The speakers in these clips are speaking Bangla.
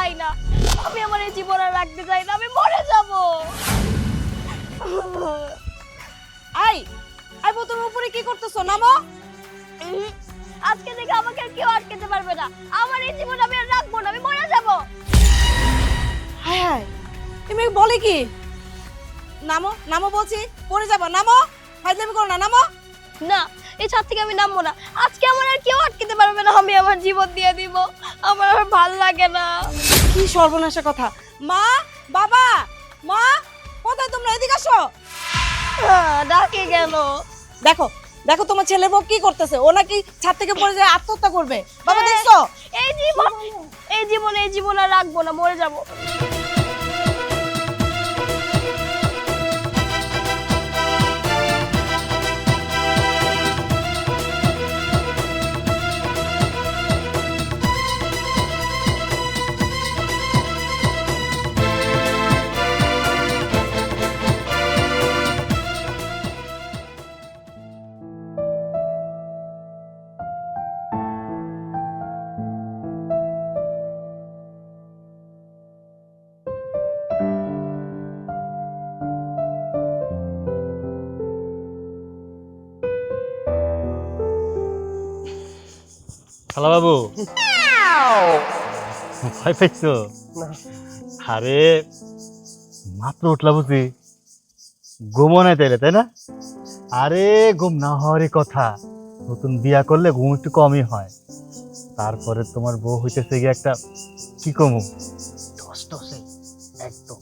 চাই না, আমি আমার এই জীবন আর রাখতে চাই না, আমি মরে যাব। আই আই বোতর উপরে কি করতেছো? নামো। আজকে থেকে আমাকে আর কেউ আটকাতে পারবে না, আমার এই জীবন আমি আর রাখবো না, আমি মরে যাব। হায় হায়, তুমি বলে কি? নামো নামো বলছি, পড়ে যাবো। নামো, ফাইজলামি করো না, নামো। না, এই ছাদ থেকে আমি নামবো না, আজকে আমার আর কেউ আটকাতে পারবে না, আমি আমার জীবন দিয়ে দিব, আমার আর ভাল লাগে না। কি সর্বনাশা কথা! মা, বাবা, মা, কোথায় তোমরা? এদিকে আসো। ডাকে গেল। দেখো দেখো তোমার ছেলে বউ কি করতেছে, ও নাকি ছাদ থেকে পড়ে যায় আত্মহত্যা করবে। বাবা দেখছো? এই জীবন, এই জীবন আর রাখবো না, মরে যাব। খালা বাবু, ভয় পাইছো? আরে মাত্র উঠলা বুঝি, ঘুমো নাই তাইলে, তাই না? আরে ঘুম না হওয়ারই কথা, নতুন বিয়া করলে ঘুম একটু কমই হয়। তারপরে তোমার বউ হইতেছে গিয়ে একটা কি কমু টসটসে একদম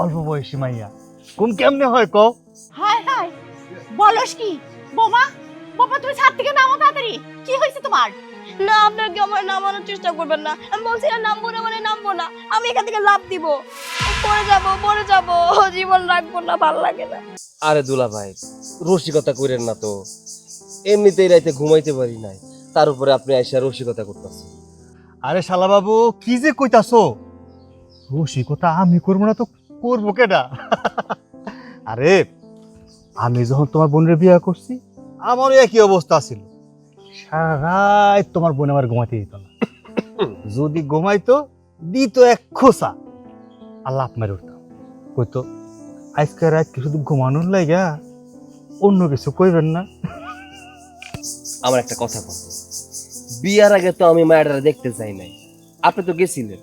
অল্প বয়সী মাইয়া, ঘুম কেমনে হয় কও? হায় হায়, বলস কি? বোমা, বাবা তুমি ছাদ থেকে নামো তাড়াতাড়ি। কি হয়েছে তোমার? না, আপনার কি আমার নামানোর চেষ্টা করবেন না, আমি বলছি না নামবো না, মানে নামবো না, আমি এখান থেকে লাফ দিব, মরে যাব, জীবন রাখবো না, ভাল লাগে না। আরে দুলা ভাই, রসিকতা করেন না তো, এমনিতেই রাইতে ঘুমাইতে পারি নাই, তার উপরে আপনি আইসা রসিকতা করতেছেন। আরে শালা বাবু, কি যে কইতাছো? রসিকতা আমি করবো না তো করবো কেডা? আরে আমি যখন তোমার বোনের বিয়ে করছি, আমারও একই অবস্থা ছিল। সারা রাত তোমার বোন আমার ঘুমাইতে দিত না, যদি ঘুমাইতো দিত এক খোসা, আর লাফ মেরে উঠতাম। কইতো আজকে রাত কি শুধু ঘুমানোর লাগা, অন্য কিছু কইবেন না? আমার একটা কথা বল, বিয়ার আগে তো আমি মায়াডারে দেখতে চাই নাই, আপনি তো গেছিলেন,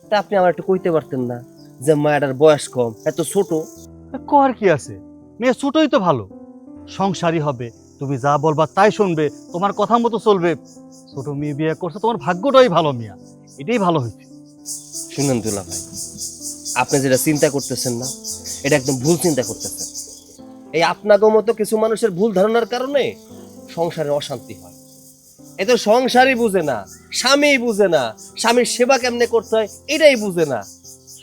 তা আপনি আমার একটু কইতে পারতেন না যে মায়াডার বয়স কম, এত ছোট? কর কি আছে, মেয়ে ছোটই তো ভালো, সংসারী হবে, তুমি যা বলবা তাই শুনবে, তোমার কথা মতো চলবে। ছোট মেয়ে বিয়ে করছে, তোমার ভাগ্যটাই ভালো মিয়া, এটাই ভালো হয়েছে। শুনেন দুলা ভাই, আপনি যেটা চিন্তা করতেছেন না, এটা একদম ভুল চিন্তা করতেছেন। এই আপনাকে মতো কিছু মানুষের ভুল ধারণার কারণে সংসারে অশান্তি হয়। এ তো সংসারই বুঝে না, স্বামী বুঝে না, স্বামীর সেবা কেমনে করতে হয় এটাই বুঝে না,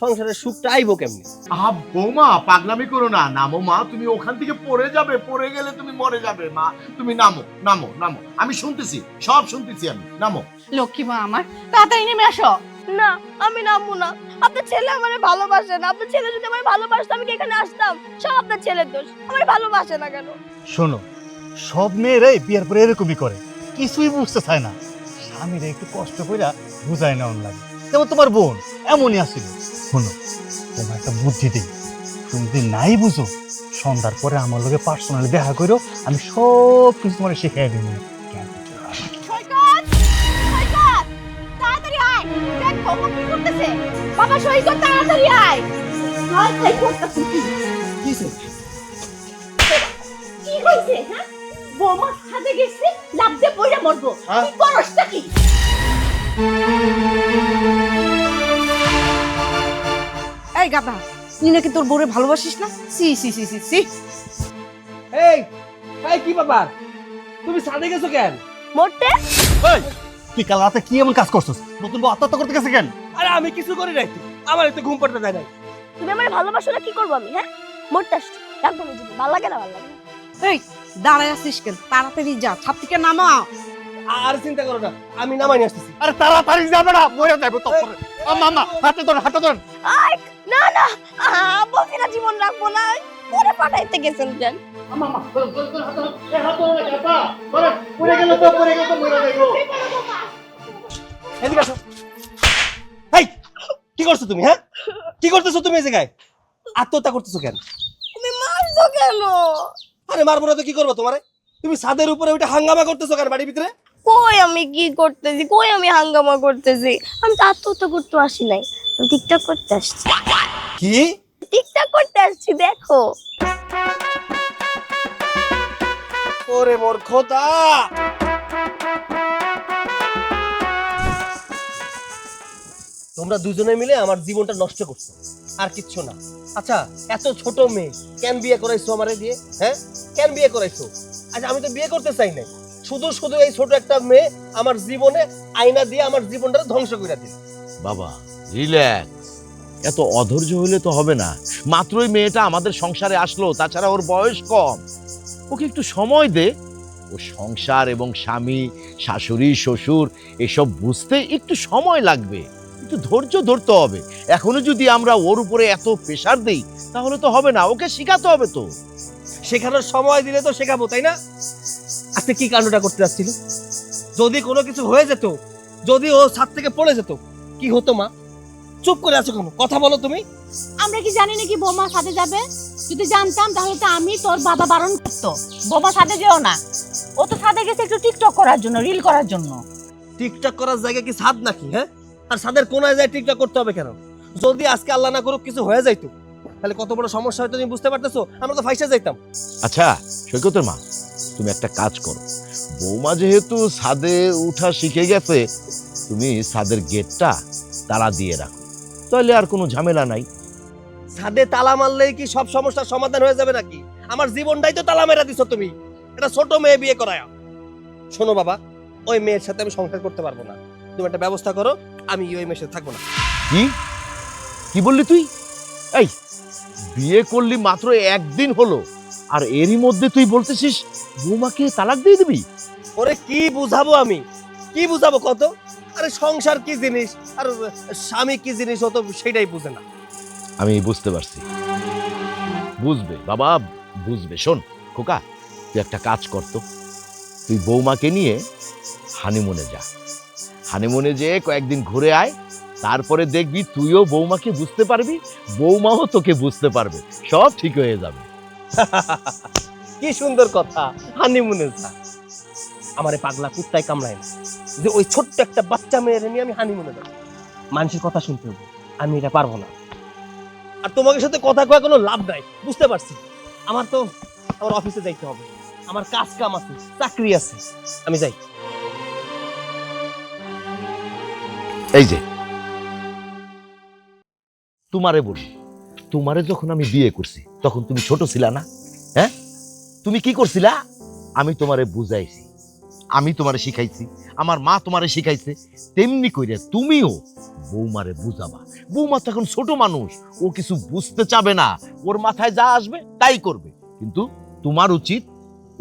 সংসারের সুখটা আইবো কেমনে? আহা বৌমা, পাগলামি করো না, নামো মা, তুমি ওখান থেকে পড়ে যাবে, পড়ে গেলে তুমি মরে যাবে মা। তুমি নামো নামো নামো, আমি শুনতেছি, সব শুনতেছি আমি, নামো। লক্ষ্মী মা আমার, তাড়াতাড়ি নেমে আসো। না, আমি নামবো না, আপনার ছেলে আমার ভালোবাসে না, আপনার ছেলে যদি আমার ভালোবাসতো আমি কি এখানে আসতাম? সব আপনার ছেলের দোষ, আমার ভালোবাসে না কেন? শোনো, সব মেয়েরাই বিয়ের পরে এরকমই করে, কিছুই বুঝতে চায় না, স্বামীরা একটু কষ্ট করে বুঝায় নেওয়ার লাগে। যেমন তোমার বোন এমনই আসছিল। শোনো, তোমার একটা বুদ্ধি দিই, তুমি যদি নাই বুঝো, সন্ধ্যার পরে আমার লগে পার্সোনালি দেখা করো, আমি সব কিছু তোমার শিখাই দেবো। সৈকত, সৈকত, তাড়াতাড়ি আয়, দেখ বৌমা কি করতেছে। বাবা সৈকত, তাড়াতাড়ি আয়। হায় হায়, করতেছে কি? কি হয়েছে? হ্যাঁ, বৌমা ছাদে গেছে, লাফ দিয়ে পড়ে মরবো। কি করছটা কি? এই গাধা, তুই নাকি তোর বউরে ভালোবাসিস না? সি সি সি সি সি। এই এই কি ব্যাপার, তুমি ছাদে গেছো কেন? মরতে? এই, তুই কাল রাতে কি এমন কাজ করছিস? নতুন বউ আত্মহত্যা করতে গেছে কেন? আরে আমি কিছু করি নাই তো, আমার এতে ঘুম পড়তে দেয় নাই। তুমি আমার ভালোবাসো না, কি করবো আমি? হ্যাঁ, মরতে আসছি, রাখবো না জীবন, ভালো লাগে না, ভালো লাগে না। এই দাঁড়ায় আসিস কেন? তাড়াতাড়ি যা, ছাদ থেকে নামা। আর চিন্তা করো না, আমি নামাই নিয়ে আসতেছি। আরে তাড়াতাড়ি যাবে না, মরে যাবে তো। মামা হাতে ধরেন, হাতে ধরেন। আয়, না না, বলছি না জীবন রাখবো না, পরে পাঠাইতে গেছেন কেন? এদিকে আসো। এই করছো তুমি? হ্যাঁ, কি করতেছো তুমি এই জায়গায়? আত্মহত্যা করতেছো কেন? তুমি মারছো কেন? আরে মারবো না তো কি করবো তোমারে? তুমি ছাদের উপরে ওইটা হাঙ্গামা করতেছো কেন বাড়ির ভিতরে? কই আমি কি করতেছি? কই আমি হাঙ্গামা করতেছি? আমি তো আত্মহত্যা করতে আসি নাই, আমি টিকটক করতে আসছি। কি? টিকটক করতে আসছি, দেখো। ওরে মোর খোদা! তোমরা দুজনে মিলে আমার জীবনটা নষ্ট করছো, আর কিচ্ছু না। আচ্ছা, এত ছোট মেয়ে কেন বিয়ে করাইছো আমারে দিয়ে? হ্যাঁ, কেন বিয়ে করাইছো? আচ্ছা, আমি তো বিয়ে করতে চাই নাই, শুধু শুধু এই ছোট একটা মেয়ে আমার জীবনে আয়না দিয়ে আমার জীবনটা ধ্বংস করে দিল। বাবা রিল্যাক্স, এত অধৈর্য হইলে তো হবে না। মাত্রই মেয়েটা আমাদের সংসারে আসলো, তাছাড়া ওর বয়স কম। ওকে একটু সময় দে। ও সংসার এবং স্বামী, শাশুড়ি, শ্বশুর এসব বুঝতে একটু সময় লাগবে, একটু ধৈর্য ধরতে হবে। এখনো যদি আমরা ওর উপরে এত প্রেশার দেই তাহলে তো হবে না, ওকে শেখাতে হবে তো। শেখানোর সময় দিলে তো শেখাবো, তাই না? আজকে কি কাণ্ডটা করতে যাচ্ছিল? যদি কোনো কিছু হয়ে যেত, যদি ও ছাদ থেকে পড়ে যেত, কি হতো মা? চুপ করে আছো কেন? কথা বলো তুমি। আমরা কি জানি নাকি বৌমা সাথে যাবে? যদি জানতাম তাহলে তো আমি তোর বাবা বারণ করতো বৌমা সাথে যেও না। ও তো সাথে গেছে একটু টিকটক করার জন্য, রিল করার জন্য। টিকটক করার জায়গা কি ছাদ নাকি? হ্যাঁ, আর ছাদের কোনায় যায় টিকটক করতে হবে কেন? যদি আজকে আল্লাহ না করুক কিছু হয়ে যাইতো, তাহলে কত বড় সমস্যা হয়তো তুমি বুঝতে পারতেছো? আমরা তো ফাইসা যাইতাম। আচ্ছা সৈকতের মা, তুমি একটা কাজ করো। বৌমা যেহেতু ছাদে উঠা শিখে গেছে, তুমি ছাদের গেটটা তালা দিয়ে রাখো, তাহলে আর কোনো ঝামেলা নাই। ছাদে তালা মারলেই কি সব সমস্যার সমাধান হয়ে যাবে নাকি? আমার জীবনটাই তো তালা মেরা দিছো তুমি, এটা ছোট মেয়ে বিয়ে করায়। শোনো বাবা, ওই মেয়ের সাথে আমি সংসার করতে পারবো না। তুমি একটা ব্যবস্থা করো, আমি ওই মেয়ের সাথে থাকবো না। কি কি বললি তুই? এই বিয়ে করলি মাত্র একদিন হলো, আর এরই মধ্যে তুই বলতেছিস বৌমাকে তালাক দিয়ে দিবি? ওরে কি বুঝাবো আমি? কি বুঝাবো কত? আরে সংসার কি জিনিস আর স্বামী কি জিনিস, ও তো সেটাই বুঝে না। আমি বুঝতে পারছি, বুঝবে বাবা, বুঝবে। শোন খোকা, তুই একটা কাজ করতো, তুই বৌমাকে নিয়ে হানিমুনে যা। হানিমুনে যেয়ে কয়েকদিন ঘুরে আয়, তারপরে দেখবি তুইও বৌমাকে বুঝতে পারবি, বৌমাও তোকে বুঝতে পারবে, সব ঠিক হয়ে যাবে। কি সুন্দর কথা, হানিমুনে যা। আমারে পাগলা কুত্তায় কামড়ায় না যে ওই ছোট্ট একটা বাচ্চা মেয়ের নিয়ে আমি হানিমুনে যাবো। মানুষের কথা শুনতে হবে, আমি এটা পারবো না। আর তোমাদের সাথে কথা কয়ে কোনো লাভ নাই, বুঝতে পারছি। আমার অফিসে যাইতে হবে, আমার কাজ কাম আছে, চাকরি আছে, আমি যাই। এই যে তোমারে বলি, তোমারে যখন আমি বিয়ে করছি তখন তুমি ছোট ছিলা না? হ্যাঁ, তুমি কি করছিলা? আমি তোমারে বুঝাইছি, আমি তোমারে শিখাইছি, আমার মা তোমারে শিখাইছে, তেমনি কইরে তুমিও বৌমারে বুঝাবা। বৌমা তো এখন ছোট মানুষ, ও কিছু বুঝতে চাবে না, ওর মাথায় যা আসবে তাই করবে, কিন্তু তোমার উচিত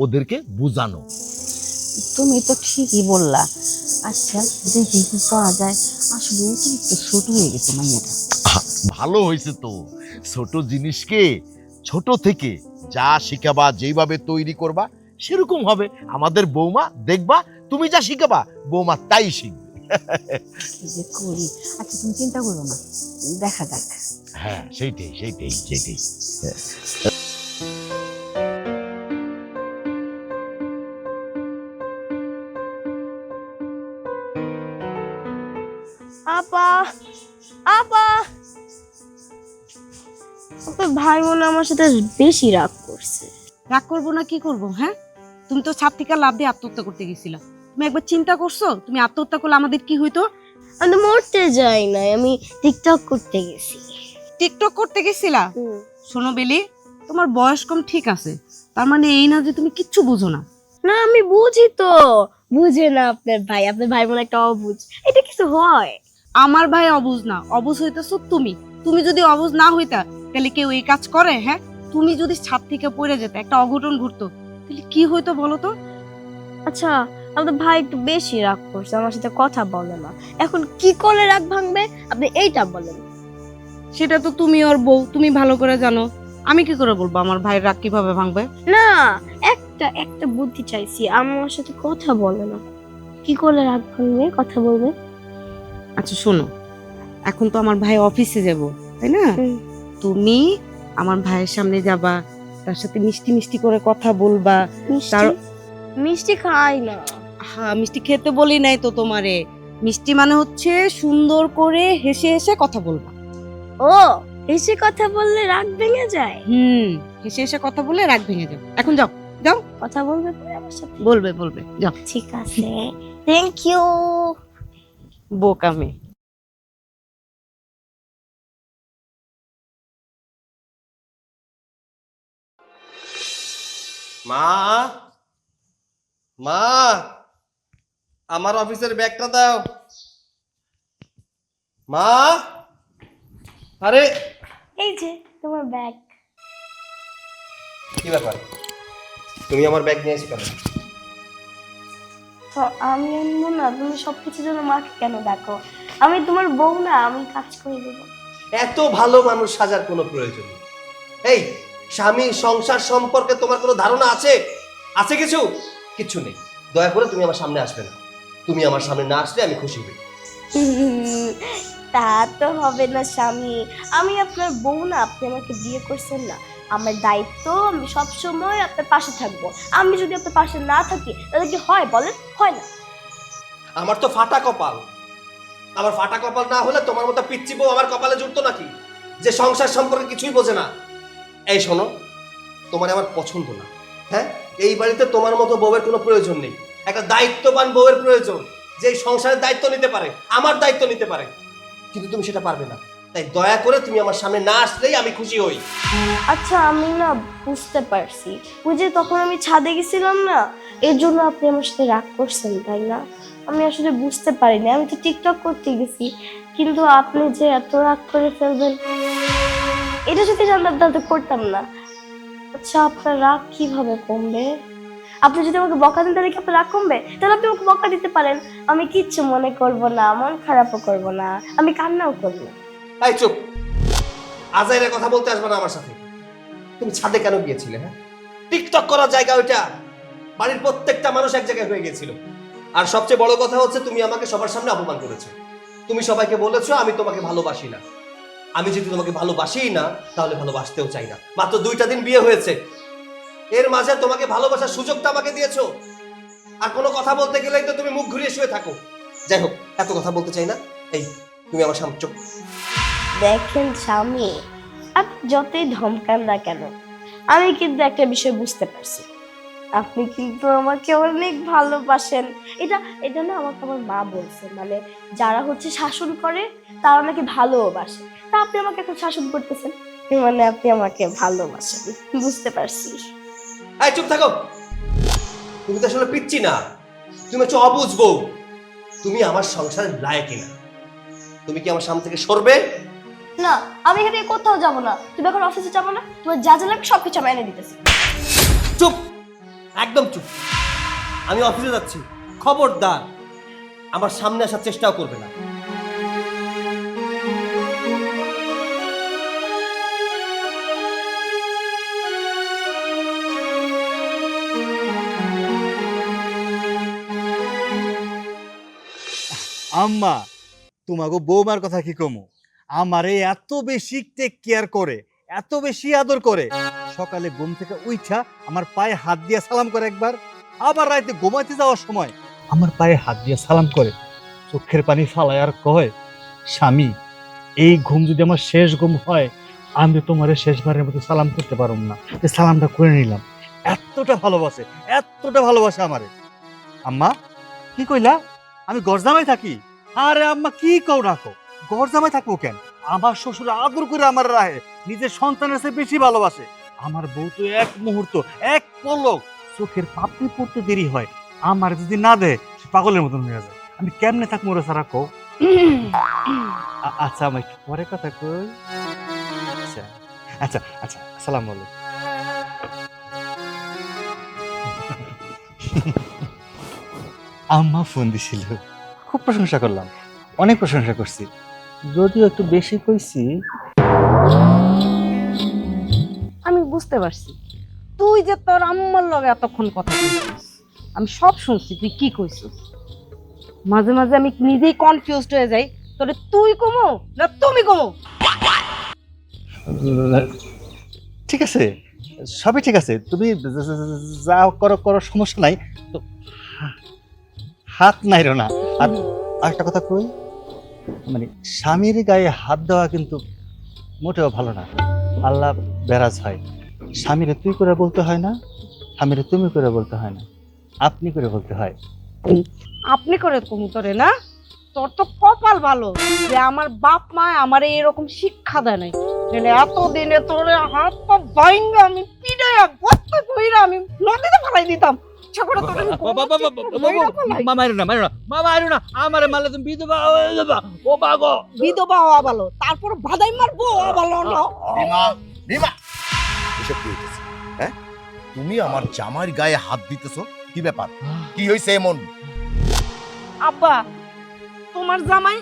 ওদেরকে বুঝানো। তুমি তো ঠিকই বললা। আচ্ছা দেখি কি করা যায়, আসলে অতিরিক্ত ছোট হয়ে গেছে মাইয়াটা। ভালো হয়েছে তো, ছোট জিনিসকে ছোট থেকে যা শিখাবা, যেভাবে তৈরি করবা সেরকম হবে। আমাদের বৌমা দেখবা, তুমি যা শিখাবা বৌমা তাই শিখবে। কি যে করি। আচ্ছা তুমি চিন্তা করো না, দেখা যাক। হ্যাঁ সেইটাই সেইটাই সেইটাই। আপা, আপা, আপনার ভাই মনে হয় আমার সাথে বেশি রাগ করছে। রাগ করবো না কি করবো? হ্যাঁ, তুমি তো ছাদ থেকে লাফ দিয়ে আত্মহত্যা করতে গেছিলা। তুমি একবার চিন্তা করছো তুমি আত্মহত্যা করলে আমাদের কি হইতো? আমি তো মরতে যাই নাই, আমি টিকটক করতে গেছি। টিকটক করতে গেছিলা? শোনো বেলি, তোমার বয়স কম ঠিক আছে, তার মানে এই না যে তুমি কিচ্ছু বুঝো না। না আমি বুঝি তো। বুঝে না আপনার ভাই মনে একটা অবুঝ, এটা কিছু হয়? আমার ভাই অবুঝ না, অবুঝ হইতেছো তুমি। তুমি যদি অবুঝ না হইতা তাহলে কেউ এই কাজ করে? হ্যাঁ, তুমি যদি ছাদ থেকে পড়ে যেতে, একটা অঘটন ঘটতো, তাহলে কি হইতো বলো তো? আচ্ছা, আমাদের ভাই একটু বেশি রাগ করছে, আমার সাথে কথা বলে না। এখন কি করলে রাগ ভাঙবে আপনি এইটা বলেন। সেটা তো তুমি ওর বউ, তুমি ভালো করে জানো। আমি কি করে বলবো আমার ভাইয়ের রাগ কিভাবে ভাঙবে? না, একটা বুদ্ধি চাইছি, আমার সাথে কথা বলে না, কি করলে রাগ ভাঙবে, কথা বলবে। আচ্ছা শোনো, এখন তো আমার ভাই অফিসে যাব, তাই না? তুমি আমার ভাইয়ের সামনে যাবা, তার সাথে মিষ্টি মিষ্টি করে কথা বলবা। মিষ্টি মিষ্টি খাই না। হ্যাঁ, মিষ্টি খেতে বলি নাই তো তোমারে। মিষ্টি মানে হচ্ছে সুন্দর করে হেসে হেসে কথা বলবা। ও, এসে কথা বললে রাগ ভেঙে যায়? হেসে হেসে কথা বলে রাগ ভেঙে যাবে। এখন যাও, যাও। কথা বলবে তুমি আমার সাথে? বলবে বলবে, যাও। ঠিক আছে, থ্যাংক ইউ। বোকা মেয়ে। মা, মা, আমার অফিসের ব্যাগটা দাও। মা, আরে এই যে তোমার ব্যাগ। কি ব্যাপার, তুমি আমার ব্যাগ নিয়ে এসে কেন? তো আমি আনবো না? তুমি সবকিছুর জন্য মাকে কেন ডাকো? আমি তোমার বউ না, আমি কাজ করে দেবো। এত ভালো মানুষ সাজার কোনো প্রয়োজন নেই। এই স্বামী সংসার সম্পর্কে তোমার কোনো ধারণা আছে? আছে কিছু? কিছু নেই। দয়া করে তুমি আমার সামনে আসবে না। তুমি আমার সামনে না আসলে আমি খুশি হই। তা তো হবে না স্বামী, আমি আপনার বউ না, আপনি আমাকে বিয়ে করছেন না। আমার দায়িত্ব, আমি সবসময় আপনার পাশে থাকবো। আমি যদি আপনার পাশে না থাকি তাহলে কি হয় বলেন? হয় না। আমার তো ফাটা কপাল। আমার ফাটা কপাল না হলে তোমার মতো পিচ্চি বউ আমার কপালে জুটতো নাকি, যে সংসার সম্পর্কে কিছুই বোঝে না? এই শোনো, তোমার আমার পছন্দ না। হ্যাঁ, এই বাড়িতে তোমার মতো বউয়ের কোনো প্রয়োজন নেই। একটা দায়িত্ববান বউয়ের প্রয়োজন, যে এই সংসারের দায়িত্ব নিতে পারে, আমার দায়িত্ব নিতে পারে। কিন্তু তুমি সেটা পারবে না। তাই দয়া করে তুমি আমার সামনে না আসলেই আমি খুশি হই। আচ্ছা, আমি না বুঝতে পারছি, ওই যে তখন আমি ছাদে গেছিলাম না, এর জন্য আপনি আমার সাথে রাগ করছেন, তাই না? আমি আসলে বুঝতে পারিনি, আমি তো টিকটক করতে গেছি। কিন্তু আপনি যে এত রাগ করে ফেলবেন, এটা যদি জানতাম তাহলে করতাম না। আচ্ছা, আপনার রাগ কিভাবে কমবে? আপনি যদি আমাকে বকা দেন তাহলে কি আপনার রাগ কমবে? তাহলে আপনি আমাকে বকা দিতে পারেন, আমি কিচ্ছু মনে করব না, মন খারাপও করব না, আমি কান্নাও করব না। তাই চুপ, আজাইরের কথা বলতে আসবে না আমার সাথে। তুমি ছাদে কেন গিয়েছিলে? হ্যাঁ, টিকটক করার জায়গা ওইটা। বাড়ির প্রত্যেকটা মানুষ এক জায়গায় হয়ে গিয়েছিল। আর সবচেয়ে বড় কথা হচ্ছে, তুমি আমাকে সবার সামনে অপমান করেছো। তুমি সবাইকে বলেছো আমি তোমাকে ভালোবাসি না। আমি যদি তোমাকে ভালোবাসিই না, তাহলে ভালোবাসতেও চাই না। মাত্র 2টা দিন বিয়ে হয়েছে, এর মাঝে তোমাকে ভালোবাসার সুযোগটা আমাকে দিয়েছো। আর কোনো কথা বলতে গেলেই তো তুমি মুখ ঘুরিয়ে শুয়ে থাকো। যাই হোক, এত কথা বলতে চাই না। এই তুমি আমার সামনে চুপ। দেখেন স্বামী, আপনি যতই ধমকান না কেন, আমি কিন্তু একটা বিষয় বুঝতে পারছি, আপনি কিন্তু আমাকে অনেক ভালোবাসেন। এটা এটা না আমাকে আমার মা বলছে, মানে যারা হচ্ছে শাসন করে তারা নাকি ভালোবাসে। তা আপনি আমাকে এখন শাসন করতেছেন, মানে আপনি আমাকে ভালোবাসেন, বুঝতে পারছি। এই চুপ থাকো। তুমি তো আসলে পিচ্ছি না, তুমি হচ্ছে অবুঝ বউ। তুমি আমার সংসারের লায়ক না। তুমি কি আমার সামনে থেকে সরবে? না, আমি এখানে কোথাও যাব না। তুমি এখন অফিসে যাবো না? তোমার যা যা লাগবে সবকিছু আমি এনে দিতেছি। চুপ, একদম চুপ। আমি অফিসে যাচ্ছি, খবরদার আমার সামনে আসার চেষ্টাও করবে না। আম্মা, তোমাকে বৌমার কথা কি কমু? আমারে এত বেশি টেক কেয়ার করে, এত বেশি আদর করে। সকালে ঘুম থেকে উঠা আমার পায়ে হাত দিয়ে সালাম করে একবার, আবার রাতে ঘুমাইতে যাওয়ার সময় আমার পায়ে হাত দিয়ে সালাম করে, চোখের পানি ফালায় আর কয়, স্বামী, এই ঘুম যদি আমার শেষ ঘুম হয়, আমি তোমারে শেষবারের মতো সালাম করতে পারব না। এই সালামটা করে নিলাম। এতটা ভালোবাসে, এতটা ভালোবাসে আমারে। আম্মা, কি কইলা? আমি গরজামাই থাকি? আরে আম্মা, কি কও রাখো, গরজামাই থাকবো কেন? আমার শ্বশুর আদর করে আমার রাহে নিজের সন্তানের চেয়ে বেশি ভালোবাসে। আমার বউ তো এক মুহূর্ত, এক পলক চোখের পাপড়ি পড়তে দেরি হয়, আমার যদি না দেয় সে পাগলের মতন হয়ে যায়। আমি কেমনে থাকবো রে সারা কও? আচ্ছা, আমি একটু পরে কথা কই। আচ্ছা আচ্ছা আচ্ছা, আসসালামু আলাইকুম। আম্মা ফোন দিছিল, খুব প্রশংসা করলাম, অনেক প্রশংসা করছি, যদিও একটু বেশি কইছি। আমি বুঝতে পারছি তুই যে তোর আম্মার লগে এতক্ষণ কথা বলছিস, আমি সব শুনছি তুই কি কইছিস। মাঝে মাঝে আমি নিজেই কনফিউজড হয়ে যাই তোরে তুই কমো না তুমি কমো? ঠিক আছে, সবই ঠিক আছে, তুমি যা করো করো, সমস্যা নাই। তো হাত নাইরো না। আর আরেকটা কথা কই, মানে স্বামীর গায়ে হাত দেওয়া কিন্তু মোটেও ভালো না। আল্লাহ বেরাজ হয়। স্বামীরে তুই করে বলতে হয় না, স্বামীরে তুমি করে বলতে হয় না, আপনি করে বলতে হয়। আপনি করে কমু তোরে না? তোর তো কপাল ভালো যে আমার বাপ মা আমার এরকম শিক্ষা দেয় নাই। নাহলে এতদিনে তোরে হাত পা ভাঙা আমি পিটাইয়া গর্ত কইরা আমি নদীতে ফেলাই দিতাম। ইচ্ছা করে তোরে আমি মাইরো না, আমারে মারলে তুমি বিধবা হয়ে যাবা। ও বাগো, বিধবা হওয়া ভালো, তারপর বাদাই মারবো হওয়া ভালো না। রিমা, এসব কি হইতেছে? হ্যাঁ, তুমি আমার জামাইয়ের গায়ে হাত দিতেছো, কি ব্যাপার? কি হইছে এমন? আব্বা, তোমার জামাই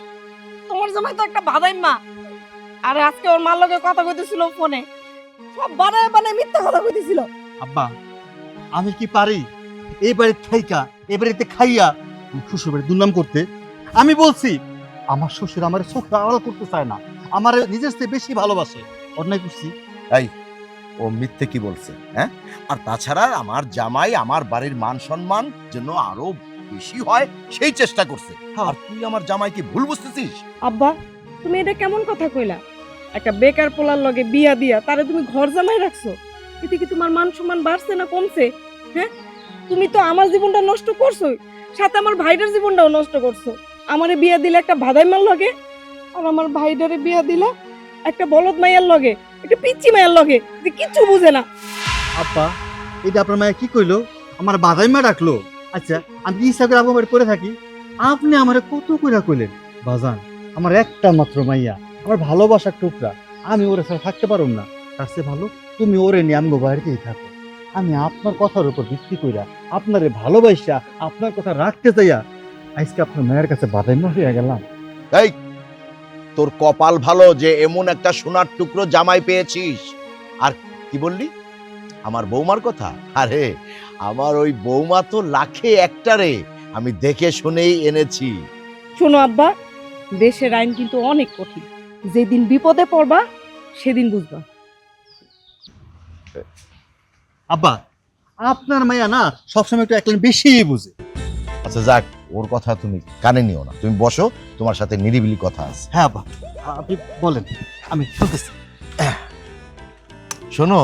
তো একটা বাদাই মা। আরে আজকে ওর মার লগে কথা কইতেছিল ফোনে, সব বানায় বানায় মিথ্যা কথা কইতেছিল। আব্বা, আমি কি পারি এই বাড়ির থাইকা এই বাড়িতে খাইয়া শ্বশুর বাড়ির দুর্নাম করতে? আমি বলছি আমার শ্বশুর আমার চোখ আড়াল করতে চায় না, আমার নিজের চেয়ে বেশি ভালোবাসে। অন্যায় করছি? এই, ও মিথ্যে কি বলছে? হ্যাঁ, আর তাছাড়া আমার জামাই আমার বাড়ির মান সম্মান যেন আরো বেশি হয় সেই চেষ্টা করছে। আর তুই আমার জামাইকে ভুল বুঝতেছিস? আব্বা, তুমি এটা কেমন কথা কইলা? একটা বেকার পোলার লগে বিয়া দিয়া তারে তুমি ঘর জামাই রাখছো, এতে কি তোমার মান সম্মান বাড়ছে না কমছে? হ্যাঁ, তুমি তো আমার জীবনটা নষ্ট করছো, সাথে আমার ভাইটার জীবনটাও নষ্ট করছো। আমারে বিয়া দিলে একটা ভাদাই মার লগে, আর আমার ভাইটারে বিয়া দিলা একটা বলদ মাইয়ার লগে, একটা পিচ্চি মাইয়ার লগে, যে কিচ্ছু বুঝে না। আব্বা, এটা আপনার মায়ের কি কইলো? আমার বাধাই মা ডাকলো। আচ্ছা, আমি কি ইচ্ছা করে আপনার করে থাকি? আপনি আমারে কত কইরা কইলেন বাজান, আমার একটা মাত্র মাইয়া, আমার ভালোবাসার টুকরা, আমি ওরে ছাড়া থাকতে পারুম না। তার চেয়ে ভালো তুমি ওরে নিয়ে আমগো বাড়িতেই থাকো। আমি আপনার কথার উপর ভিত্তি কইরা আপনারে ভালোবাসা আপনার কথা রাখতে চাইয়া আজকে আপনার মায়ের কাছে বাধাই মা হয়ে গেলাম। এই, তোর কপাল ভালো যে এমন একটা সোনার টুকরো জামাই পেয়েছিস। আর কি বললি আমার বৌমার কথা? আরে আমার ওই বৌমা তো লাখে একটা রে, আমি দেখে শুনেই এনেছি। শোনো আব্বা, দেশের আইন কিন্তু অনেক কঠিন, যেদিন বিপদে পড়বা সেদিন বুঝবা। আব্বা, আপনার মাইয়া না সবসময় একটু একলা বেশি বুঝে। আচ্ছা যাক, ওর কথা তুমি কানে নিও না, তুমি বসো, তোমার সাথে নিরিবিলি কথা আছে। হ্যাঁ আব্বা, আপনি বলেন, আমি শুনতেছি। শোনো,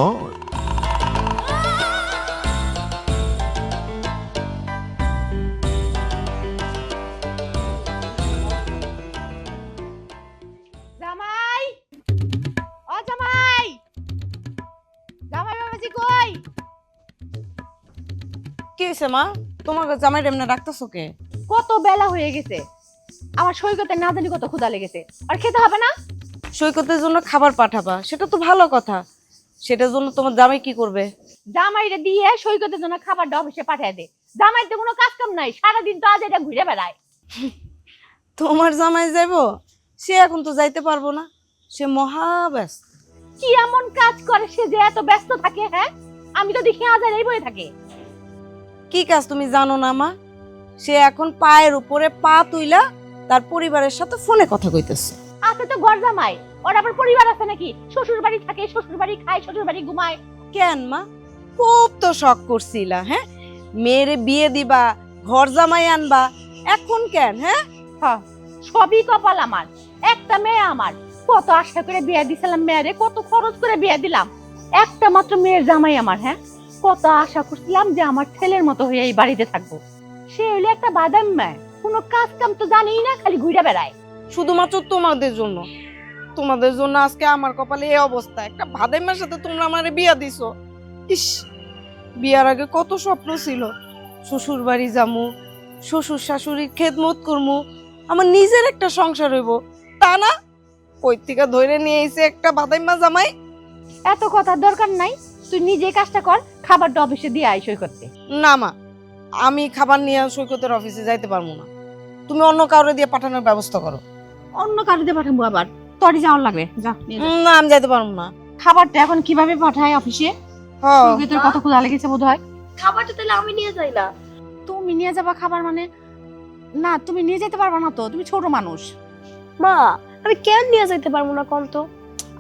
জামাই, ও জামাই, জামাই বাবাজি কই? কি হয়েছে মা? তোমার জামাই এমনি ডাকতেছো কে? কত বেলা হয়ে গেছে, আমার সৈকতে না জানি কত ক্ষুধা লেগেছে, আর খেতে হবে না? সৈকতের জন্য খাবার পাঠাবা, সেটা তো ভালো কথা। সেটার জন্য তোমার জামাই কি করবে? জামাইরে দিয়ে সৈকতের জন্য খাবারটা অফিসে পাঠিয়ে দে। জামাইতে কোনো কাজ কাম নাই, সারাদিন তো আজ এটা ঘুরে বেড়ায়। তোমার জামাই যাইবো? সে এখন তো যাইতে পারবো না, সে মহা ব্যস্ত। কি এমন কাজ করে সে যে এত ব্যস্ত থাকে? হ্যাঁ, আমি তো দেখি আজ আর এই বই থাকে। কি কাজ তুমি জানো না মা? সে এখন পায়ের উপরে পা তুইলা তার পরিবারের সাথে ফোনে কথা কইতেছে। আছে তো ঘর জামাই, ওর আবার পরিবার আছে নাকি? শ্বশুর বাড়ি থাকে, শ্বশুর বাড়ি খায়, শ্বশুর বাড়ি ঘুমায়। কেন মা, খুব তো শখ করছিলা, হ্যাঁ মেয়েরে বিয়ে দিবা, ঘর জামাই আনবা, এখন কেন? হ্যাঁ, সবই কপাল আমার, একটা মেয়ে আমার। কত আশা করে বিয়ে দিছিলাম মেয়েরে, কত খরচ করে বিয়ে দিলাম, একটা মাত্র মেয়ের জামাই আমার। হ্যাঁ, কত আশা করছিলাম যে আমার ছেলের মতো হয়ে এই বাড়িতে থাকবো। সে হইলে একটা বাদাম মেয়ে, কোনো কাজ কাম তো জানেই না, খালি ঘুরে বেড়ায়। শুধুমাত্র তোমাদের জন্য, তোমাদের জন্য আজকে আমার কপালে এই অবস্থা। একটা ভাদাইমার সাথে তোমরা আমারে বিয়া দিছো। ইস, বিয়ার আগে কত স্বপ্ন ছিল, শ্বশুর বাড়ি যামু, শ্বশুর শাশুড়ির খেদমত করমু, আমার নিজের একটা সংসার হইব। তা না, কই থেকে ধরে নিয়ে এসে একটা ভাদাইমা জামাই। এত কথার দরকার নাই, তুই নিজে কাজটা কর, খাবারটা অফিসে দিয়ে আই সই করতে। না মা, আমি খাবার নিয়ে সৈকতের অফিসে যাইতে পারবো না, তুমি অন্য কাউরে দিয়ে পাঠানোর ব্যবস্থা করো। অন্য কারোতে পাঠাবো আবার? তোরই যাওয়ার লাগবে, যা নিয়ে যা। না, আমি যাইতে পারবো না। খাবারটা এখন কিভাবে পাঠায় অফিসে? তোর কত ক্ষুধা লেগেছে বোধ হয়। খাবারটা তাহলে আমি নিয়ে যাই না? তুমি নিয়ে যাবা খাবার মানে? না, তুমি নিয়ে যেতে পারবা না তো, তুমি ছোট মানুষ। মা আমি কেন নিয়ে যাইতে পারবো না কোন তো?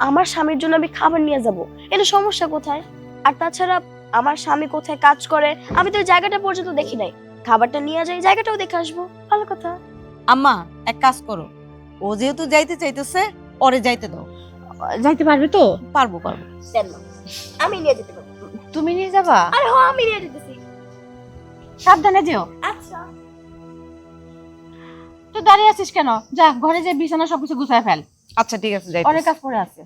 আমার স্বামীর জন্য আমি খাবার নিয়ে যাব, এটা সমস্যা কোথায়? আর তাছাড়া আমার স্বামী কোথায় কাজ করে আমি তো ওই জায়গাটা পর্যন্ত দেখি নাই। খাবারটা নিয়ে যাই, জায়গাটাও দেখে আসবো, ভালো কথা। আম্মা এক কাজ করো, ও যেহেতু যাইতে চাইতেছে ওরে যাইতে দাও। যাইতে পারবে তো? পারবো পারবো। দেন মা, আমি নিয়ে যেতে পারবো। তুমি নিয়ে যাবা? আরে হ্যাঁ আমি নিয়ে যেতেছি। সাবধানে যেও। আচ্ছা তুই দাঁড়িয়ে আছিস কেন? যা ঘরে যে বিছানা সবকিছু গুছায় ফেল, আচ্ছা ঠিক আছে, যাই। অনেক কাজ পড়ে আছে।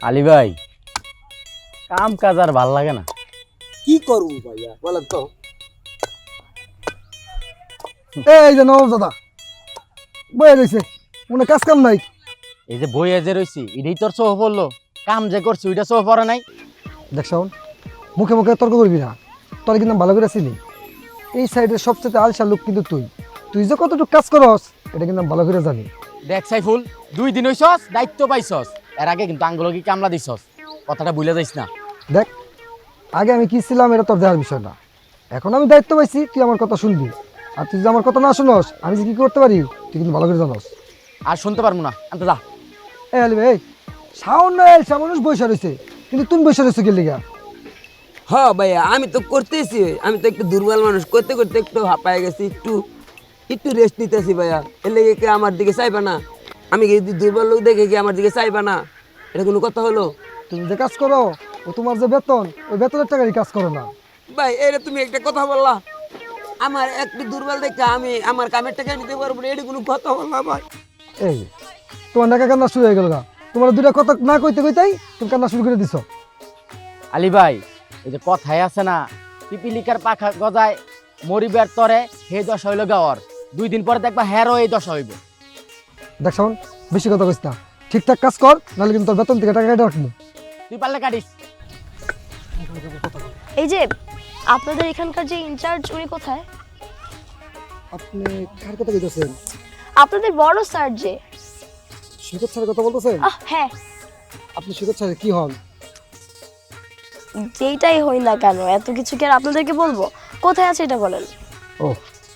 আলী ভাই, কাম কাজ আর ভাল লাগে না। কি করবো ভাইয়া বলেন তো? এই যে নবাব দাদা বয়ে রয়েছে, মনে কাজ কাম নাই। এই যে বই যে রইছি এটাই তোর চোখ পড়লো, কাম যে করছি ওইটা চোখ পড়ে নাই। দেখ শাওন, মুখে মুখে তর্ক করবি না, তোর কিন্তু আমি ভালো করে চিনি। এই সাইডের সবচেয়ে আলসা লোক কিন্তু তুই। তুই যে কতটুকু কাজ করস এটা কিন্তু আমি ভালো করে জানি। দেখ সাইফুল, 2 দিন হইছস, দায়িত্ব পাইছস, এর আগে কিন্তু আঙ্গুলকে কামলা দিছস, কথাটা ভুলে যাইস না। দেখ, আগে আমি কি ছিলাম এটা তোর দেওয়ার বিষয় না, এখন আমি দায়িত্ব পাইছি, তুই আমার কথা শুনবি। আর তুই যদি আমার কথা না শুনস আমি যে কি করতে পারি তুই কিন্তু ভালো করে জানস। আর শুনতে পারবো না, আনতে যা। এই আলি ভাই, শাওন না এলসা মানুষ বসে রয়েছে, কিন্তু তুমি বসে রয়েছো কি লিগা? হ্যাঁ ভাইয়া, আমি তো করতেছি, আমি তো একটু দুর্বল মানুষ, করতে করতে একটু হাঁপায় গেছি, একটু রেস্ট নিতেছি ভাইয়া। এর লেগে কি আমার দিকে চাইবা না? আমি কি দুর্বল লোক দেখে কি আমার দিকে চাইবা না? এটা কোনো কথা হলো? তুমি যে কাজ করো ও তোমার যে বেতন, ওই বেতনের টাকারই কাজ করো না। ভাই এটা তুমি একটা কথা বললা, আমার একটু দুর্বল দেখে আমি আমার কামের টাকা নিতে পারবো না, এটা কোনো কথা বললা ভাই? এই তোমার নাকা কান্না শুরু হয়ে গেল গা, তোমার দুটা কথা না কইতে কইতেই তুমি কান্না শুরু করে দিছো। আলী ভাই, এই যে কথাই আছে না, পিপিলিকার পাখা গজায় মরিবার তরে হে দশা হইল গাওয়ার, 2 দিন পরে দেখবা হেরও এই দশা হইব। দেখ শাওন, বেশি কথা কইস না, ঠিকঠাক কাজ কর, নাহলে কিন্তু তোর বেতন থেকে টাকা কেটে রাখবো। তুই পারলে কাটিস। এই যে আপনাদের এখানকার যে ইনচার্জ উনি কোথায়? আপনি কার কথা কইতেছেন? আপনাদের বড় স্যার যে। সৈকত স্যারের কথা বলতেছেন? হ্যাঁ, আপনি সৈকত স্যারের কি হন? যেইটাই হই না কেন এত কিছু কি আর আপনাদেরকে বলবো? কোথায় আছে এটা বলেন। ও,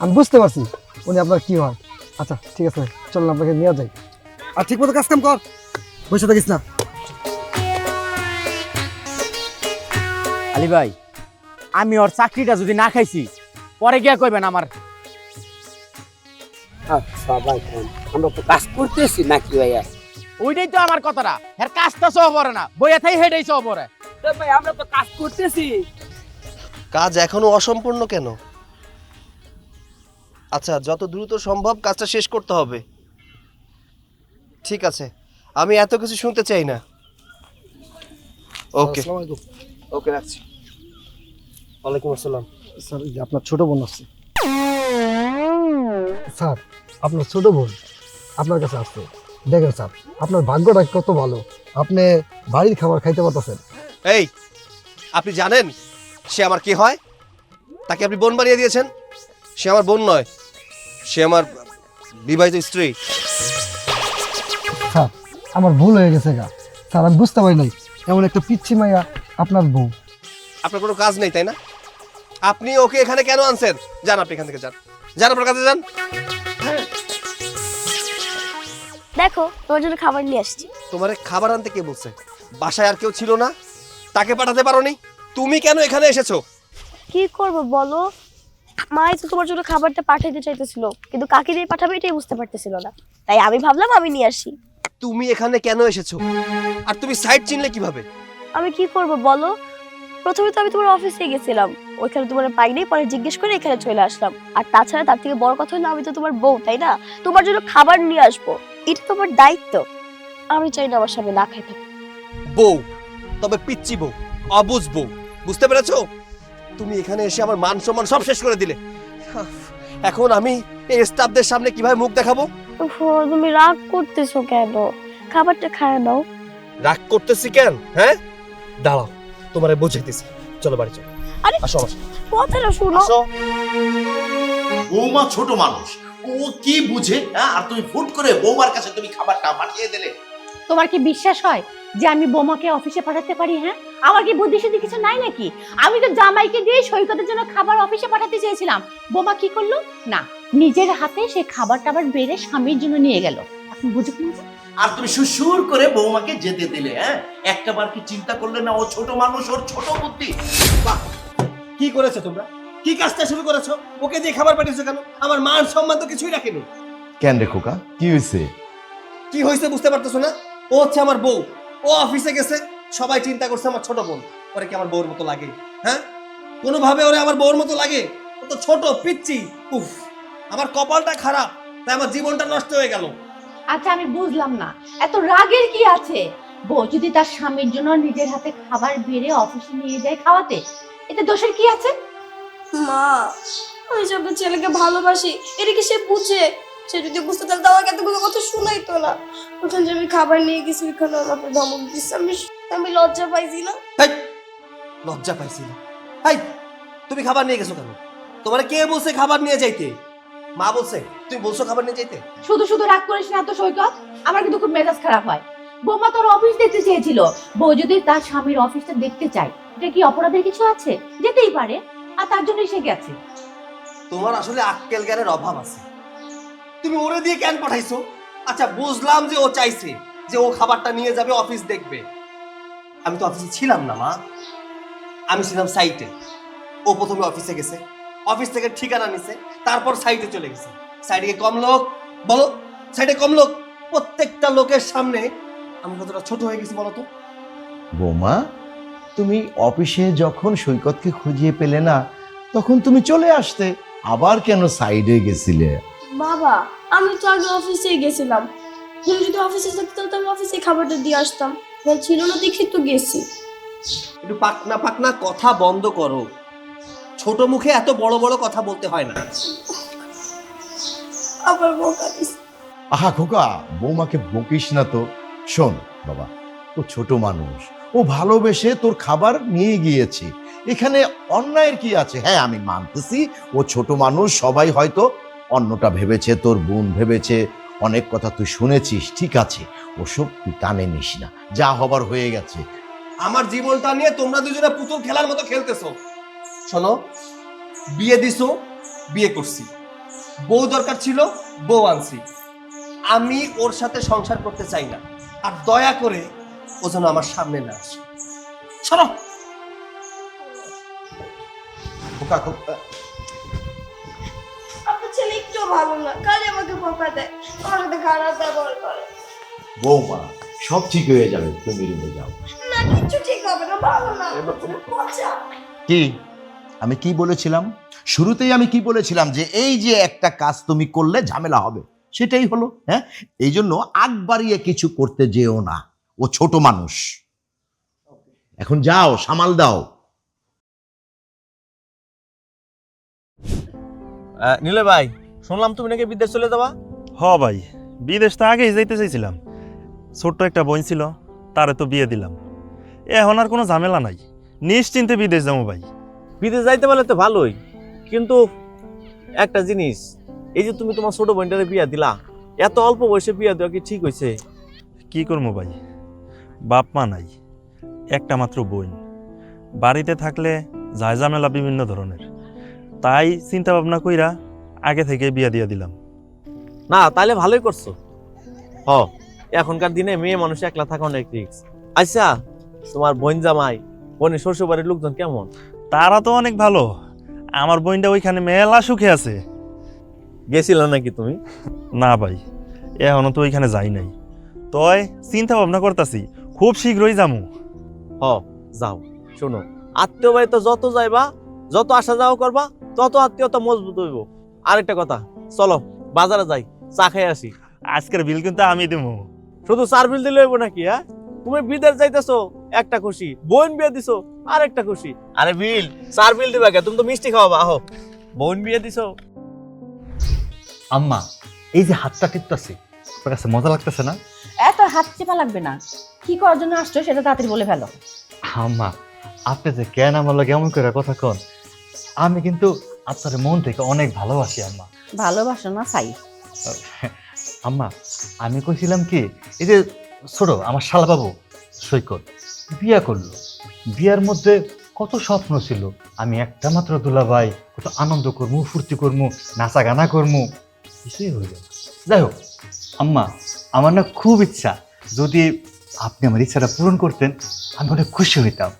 আমি বুঝতে পারছি উনি আপনার কি হয়। আচ্ছা ঠিক আছে, চলুন আপনাকে নিয়ে যাই। আর ঠিক মতো কাজ কাম কর, বসে থাকিস না। আলী ভাই, আমি ওর চাকরিটা যদি না খাইছি পরে গিয়া কইবেন আমার। আচ্ছা ভাই, আমরা তো কাজ করতেছি নাকি ভাইয়া? ওইটাই তো আমার কথাটা, এর কাজটা সহ পড়ে না, বইয়া থাই হেডেই সহ পড়ে। ভাই আমরা তো কাজ করতেছি। কাজ এখনো অসম্পূর্ণ কেন? আচ্ছা, যত দ্রুত সম্ভব কাজটা শেষ করতে হবে। ঠিক আছে, আমি এত কিছু শুনতে চাই না। ওকে আসসালামু আলাইকুম। ওকে, রাখছি। ওয়ালাইকুম আসসালাম। স্যার, এই যে আপনার ছোট বোন আসছে। স্যার, আপনার ছোট বোন আপনার কাছে আসছে। দেখেন স্যার, আপনার ভাগ্যটা কত ভালো, আপনি বাড়ির খাবার খাইতে পারতেছেন। এই, আপনি জানেন সে আমার কি হয়? তাকে আপনি বোন বানিয়ে দিয়েছেন। সে আমার বোন নয়, সে আমার বিবাহিত স্ত্রী। স্যার, আমার ভুল হয়ে গেছে গা স্যার, আমি বুঝতে পারি নাই এমন একটা পিচ্ছি মাইয়া আপনার বউ। আপনার কোনো কাজ নেই তাই না? আপনি ওকে এখানে কেন আনছেন? যান, আপনি এখান থেকে যান, যান আপনার কাছে যান। দেখো তোমার জন্য খাবার নিয়ে আসছি। তোমার খাবার আনতে কে বলছে? বাসায় আর কেউ ছিল না? তাকে পাঠাতে পারোনি? তুমি কেন এখানে এসেছো? কি করবো বলো, মাই তো তোমার জন্য খাবারটা পাঠাইতে চাইতেছিল, কিন্তু কাকে দিয়ে পাঠাবে এটাই বুঝতে পারতেছিল না, তাই আমি ভাবলাম আমি নিয়ে আসি। তুমি এখানে কেন এসেছো? আর তুমি সাইট চিনলে কিভাবে? আমি কি করব বলো, প্রথমে তো আমি তোমার অফিসে গেছিলাম, ওইখানে তোমার পাইনি, পরে জিজ্ঞেস করে এখানে চলে আসলাম। আর তাছাড়া তার থেকে বড় কথা হলো আমি তো তোমার বউ, তাই না? তোমার জন্য খাবার নিয়ে আসবো, এটা তোমার দায়িত্ব। আমি চাই না আমার স্বামী না খাই থাকে। বউ, তবে পিচ্চি বউ, অবুঝ বউ, বুঝতে পেরেছো? তুমি এখানে এসে আমার মান সম্মান সব শেষ করে দিলে। এখন আমি এই স্টাফদের সামনে কিভাবে মুখ দেখাবো? ওহো, তুমি রাগ করতেছো কেন? খাবারটা খায় নাও। রাগ করতেছি কেন? হ্যাঁ, দাঁড়াও, তোমারে বুঝাইতেছি। চলো বাড়ি চলো। আরে আসো আমার সাথে। কথাটা শুনো। আসো। বৌমা ছোট মানুষ, ও কি বুঝে? হ্যাঁ, আর তুমি ফুট করে বৌমার কাছে তুমি খাবারটা পাঠিয়ে দিলে। তোমার কি বিশ্বাস হয় যে আমি বোমাকে অফিসে পাঠাতে পারি? হ্যাঁ, আমার কি বুদ্ধি শুদ্ধি কিছু নাই নাকি? আমি তো জামাইকে দিয়ে সৈকতের জন্য খাবার অফিসে পাঠাতে চেয়েছিলাম। বোমা কি করলো? না, নিজের হাতে সে খাবার টাবার বেড়ে স্বামীর জন্য নিয়ে গেল। এখন বুঝো না? আর তুমি সুসুর করে বৌমাকে যেতে দিলে, হ্যাঁ? একটাবার কি চিন্তা করলে না, ও ছোট মানুষ, ওর ছোট বুদ্ধি। বাহ, কি করেছো তোমরা? কি কাজটা শুরু করেছো? ওকে দিয়ে খাবার পাঠিয়েছো কেন? আমার মান সম্মান তো কিছুই রাখেনি। কেন রে খোকা, কি হয়েছে? কি হয়েছে বুঝতে পারতেছো না? ও হচ্ছে আমার বউ, ও অফিসে গেছে, সবাই চিন্তা করছে আমার ছোট বোন। ওরে কি আমার বউর মতো লাগে? হ্যাঁ, কোনোভাবে ওরে আমার বউর মতো লাগে? ও তো ছোট পিচ্চি। উফ, আমার কপালটা খারাপ, তাই আমার জীবনটা নষ্ট হয়ে গেল। আচ্ছা, আমি বুঝলাম না এত রাগের কি আছে? বউ যদি তার স্বামীর জন্য নিজের হাতে খাবার বেড়ে অফিসে নিয়ে যায় খাওয়াতে, এতে দোষের কি আছে? মা, আমি যে আপনার ছেলেকে ভালোবাসি এটা কি সে বুঝে? সে যদি বুঝতে তাহলে তো আমাকে এতগুলো কথা শোনাইতো না। ওখানে যে আমি খাবার নিয়ে গেছি ওইখানে আমাকে ধমক দিচ্ছে, আমি লজ্জা পাইছি না। হেই, লজ্জা পাইছি না? হাই, তুমি খাবার নিয়ে গেছো কেন? তোমার কে বলছে খাবার নিয়ে যাইতে? মা বলছে? তুমি বলছো খাবার নিয়ে যাইতে? শুধু শুধু রাগ করিস না তো সৈকত, আমার কিন্তু খুব মেজাজ খারাপ হয়। বৌমা তোর অফিস দেখতে চেয়েছিল, বউ যদি তার স্বামীর অফিসটা দেখতে চায়, এটা কি অপরাধের কিছু আছে? যেতেই পারে, আর তার জন্য সে গেছে। তোমার আসলে আক্কেল জ্ঞানের অভাব আছে। তুমি ওরে দিয়ে কেন পাঠাইছো? আচ্ছা, বুঝলাম যে ও চাইছে যে ও খাবারটা নিয়ে যাবে, অফিস দেখবে। আমি তো অফিসে ছিলাম না মা, আমি ছিলাম সাইটে। ও প্রথমে অফিসে গেছে, অফিস থেকে ঠিকানা নিছে, তারপর সাইটে চলে গেছে। সাইডে কি কম লোক? বলো, সাইডে কম লোক? প্রত্যেকটা লোকের সামনে আমি কতটা ছোট হয়ে গেছি বলো তো? বৌমা, তুমি অফিসে যখন সৈকতকে খুঁজিয়ে পেলে না, তখন তুমি চলে আসতে, আবার কেন সাইডে গেছিলে? বাবা, আমি তো আগে অফিসে গেছিলাম। তুমি যদি অফিসে থাকতাম তো আমি অফিসে খাবারটা দিয়ে আসতাম। ছিল না দেখে তো গেছি। একটু পাকনা পাকনা কথা বন্ধ করো। ছোট মুখে এত বড় বড় কথা বলতে হয় না। আবার বকা দিস। আহা খোকা, বৌমাকে বকিস না তো। শোন বাবা, ও ছোট মানুষ, ও ভালোবেসে তোর খাবার নিয়ে গিয়েছে, এখানে অন্যায়ের কি আছে? হ্যাঁ, আমি মানতেছি ও ছোট মানুষ, সবাই হয়তো অন্যটা ভেবেছে, তোর বোন ভেবেছে, অনেক কথা তুই শুনেছিস, ঠিক আছে, ওসব তুই কানে নিস না, যা হবার হয়ে গেছে। আমার জীবনটা নিয়ে তোমরা দুজনে পুতুল খেলার মতো খেলতেছো। শোনো, বিয়ে দিছো, বিয়ে করছি, বউ দরকার ছিল, বউ আনছি। আমি ওর সাথে সংসার করতে চাই না, আর দয়া করে ও যেন আমার সামনে না আসে। শোনো খোকা, খোকা, আপনার ছেলে একটু ভালো না, খালি আমাকে বকা দেয়, আমার সাথে খারাপ ব্যবহার করে। বৌমা, সব ঠিক হয়ে যাবে, তুমি রুমে যাও। না, কিচ্ছু ঠিক হবে না, ভালো না। পচা। কি আমি কি বলেছিলাম? শুরুতেই আমি কি বলেছিলাম? যে এই যে একটা কাজ তুমি করলে ঝামেলা হবে, সেটাই হলো। হ্যাঁ, এই জন্য আগ বাড়িয়ে কিছু করতে যেও না, ও ছোট মানুষ। এখন যাও, সামাল দাও। নীলে ভাই, শুনলাম তুমি নাকি বিদেশ চলে যাবা? হ ভাই, বিদেশ তো আগেই যাইতে চাইছিলাম। ছোট্ট একটা বোন ছিল, তারে তো বিয়ে দিলাম। এখন আর কোনো ঝামেলা নাই, নিশ্চিন্তে বিদেশ যাবো ভাই। বিদেশ যাইতে পারলে তো ভালোই, কিন্তু একটা জিনিস, এই যে তুমি তোমার ছোট বোনটারে বিয়া দিলা, এত অল্প বয়সে বিয়া দেওয়া কি ঠিক হয়েছে? কি করবো ভাই, বাপ মা নাই, একটা মাত্র বোন। বাড়িতে থাকলে যায় ঝামেলা বিভিন্ন ধরনের, তাই চিন্তা ভাবনা কইরা আগে থেকে বিয়া দিয়া দিলাম। না, তাহলে ভালোই করছো। হ, এখনকার দিনে মেয়ে মানুষ একলা থাকা অনেক রিস্ক। আচ্ছা, তোমার বোন জামাই, বোনের শ্বশুর বাড়ির লোকজন কেমন? তারা তো অনেক ভালো, আমার বোনটা ওইখানে মেলা সুখে আছে। গেছিল নাকি তুমি? না ভাই, এখনো তো ওইখানে যাই নাই, তয় চিন্তা ভাবনা করতেছি খুব শীঘ্রই যামু। হ, যাও। শোনো, আত্মীয় বাড়িতে যত যাইবা, যত আসা যাওয়া করবা, তত আত্মীয়তা মজবুত হইব। আরেকটা কথা, চলো বাজারে যাই, চা খাই আসি। আজকের বিল কিন্তু আমি দেবো। শুধু চার বিল দিলে হইব নাকি? হ্যাঁ, তুমি বিদেশ যাইতেছো একটা খুশি, বোন বিয়ে দিছো আর একটা খুশি। আরে বিল, চার বিল দিবা কে? তুমি তো মিষ্টি খাওয়াবা। আহো, বোন বিয়ে দিছো। আম্মা, এই যে হাতটা টিপতেছি, তোর কাছে মজা লাগতেছে না? এত হাত চেপা লাগবে না, কি করার জন্য আসছো সেটা তাড়াতাড়ি বলে ফেলো। আম্মা, আপনি যে কেন আমার লগে এমন করে কথা কন? আমি কিন্তু আপনার মন থেকে অনেক ভালোবাসি আম্মা। ভালোবাসো না চাই? আম্মা, আমি কইছিলাম কি, এই যে ছোট আমার শালাবাবু সৈকত বিয়া করলো, বিয়ার মধ্যে কত স্বপ্ন ছিল, আমি একটা মাত্র দুলাভাই, কত আনন্দ করবো, ফুর্তি করবো, নাচা গানা করবো, কিছুই হয়ে গেল। যাই হোক আম্মা, আমার না খুব ইচ্ছা, যদি আপনি আমার ইচ্ছাটা পূরণ করতেন আমি অনেক খুশি হইতাম।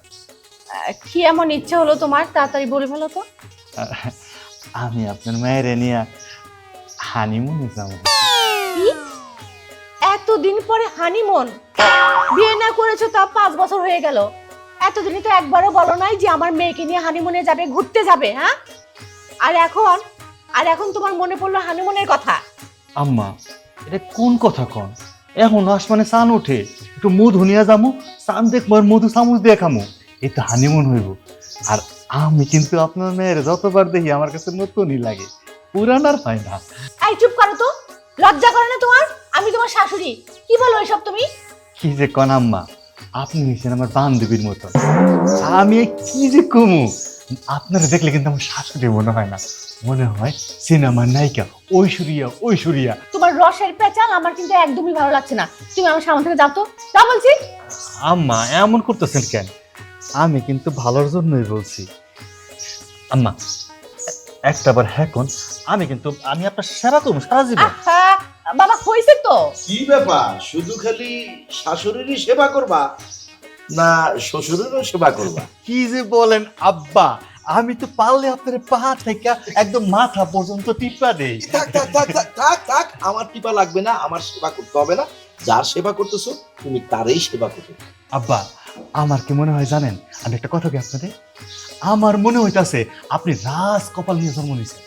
কি এমন ইচ্ছা হলো তোমার, তাড়াতাড়ি বলে ফেলো তো। আমি আপনার মায়ের নিয়ে হানিমুনে যাবো। কি এতদিন পরে হানিমুন? বিয়ে না করেছো তা 5 বছর হয়ে গেল, এতদিনে তো একবারও বলো নাই যে আমার মেয়েকে নিয়ে হানিমুনে যাবে, ঘুরতে যাবে। হ্যাঁ, আর এখন তোমার মনে পড়লো হানিমুনের কথা? আম্মা এটা কোন কথা কন? এখন আসমানে চান ওঠে, একটু মধু নিয়ে যাবো, চান দেখবো আর মধু চামচ দিয়ে খামো, এই তো হানিমুন হইব। আর আমি কিন্তু আপনার মেয়ের যতবার দেখি আমার কাছে নতুনই লাগে, পুরানার হয় না। এই চুপ করো তো, লজ্জা করে না তোমার? আমি তোমার শাশুড়ি, কি বলো এসব তুমি? কি যে কন আম্মা, আপনি হয়েছেন আমার বান্ধবীর মতন, আমি কি যে কমু, আপনারা দেখলে কিন্তু আমার শাশুড়ি মনে হয় না, মনে হয় সিনেমার নায়িকা ঐশ্বরিয়া। তোমার রসের পেঁচাল আমার কিন্তু একদমই ভালো লাগছে না, তুমি আমার সামনে থেকে যাও তো, যা বলছি। আম্মা এমন করতেছেন কেন? আমি কিন্তু ভালোর জন্যই বলছি। আম্মা একটাবার হ্যাঁ কোন, আমি আপনার সেবা করবো সারা জীবন। আহা বাবা, হইছে তো। কি ব্যাপার, শুধু খালি শাশুড়িরই সেবা করবা না শ্বশুরেরও সেবা করবা? কি যে বলেন আব্বা, আমি তো পারলে আপনার পা থেকে একদম মাথা পর্যন্ত টিপা দেই। থাক, আমার টিপা লাগবে না, আমার সেবা করতে হবে না। যার সেবা করতেছো তুমি তারই সেবা করবে। আব্বা আমার কি মনে হয় জানেন, আমি একটা কথা কি আপনাদের, আমার মনে হইতাছে আপনি রাজ কপাল নিয়ে জন্ম নিয়েছেন,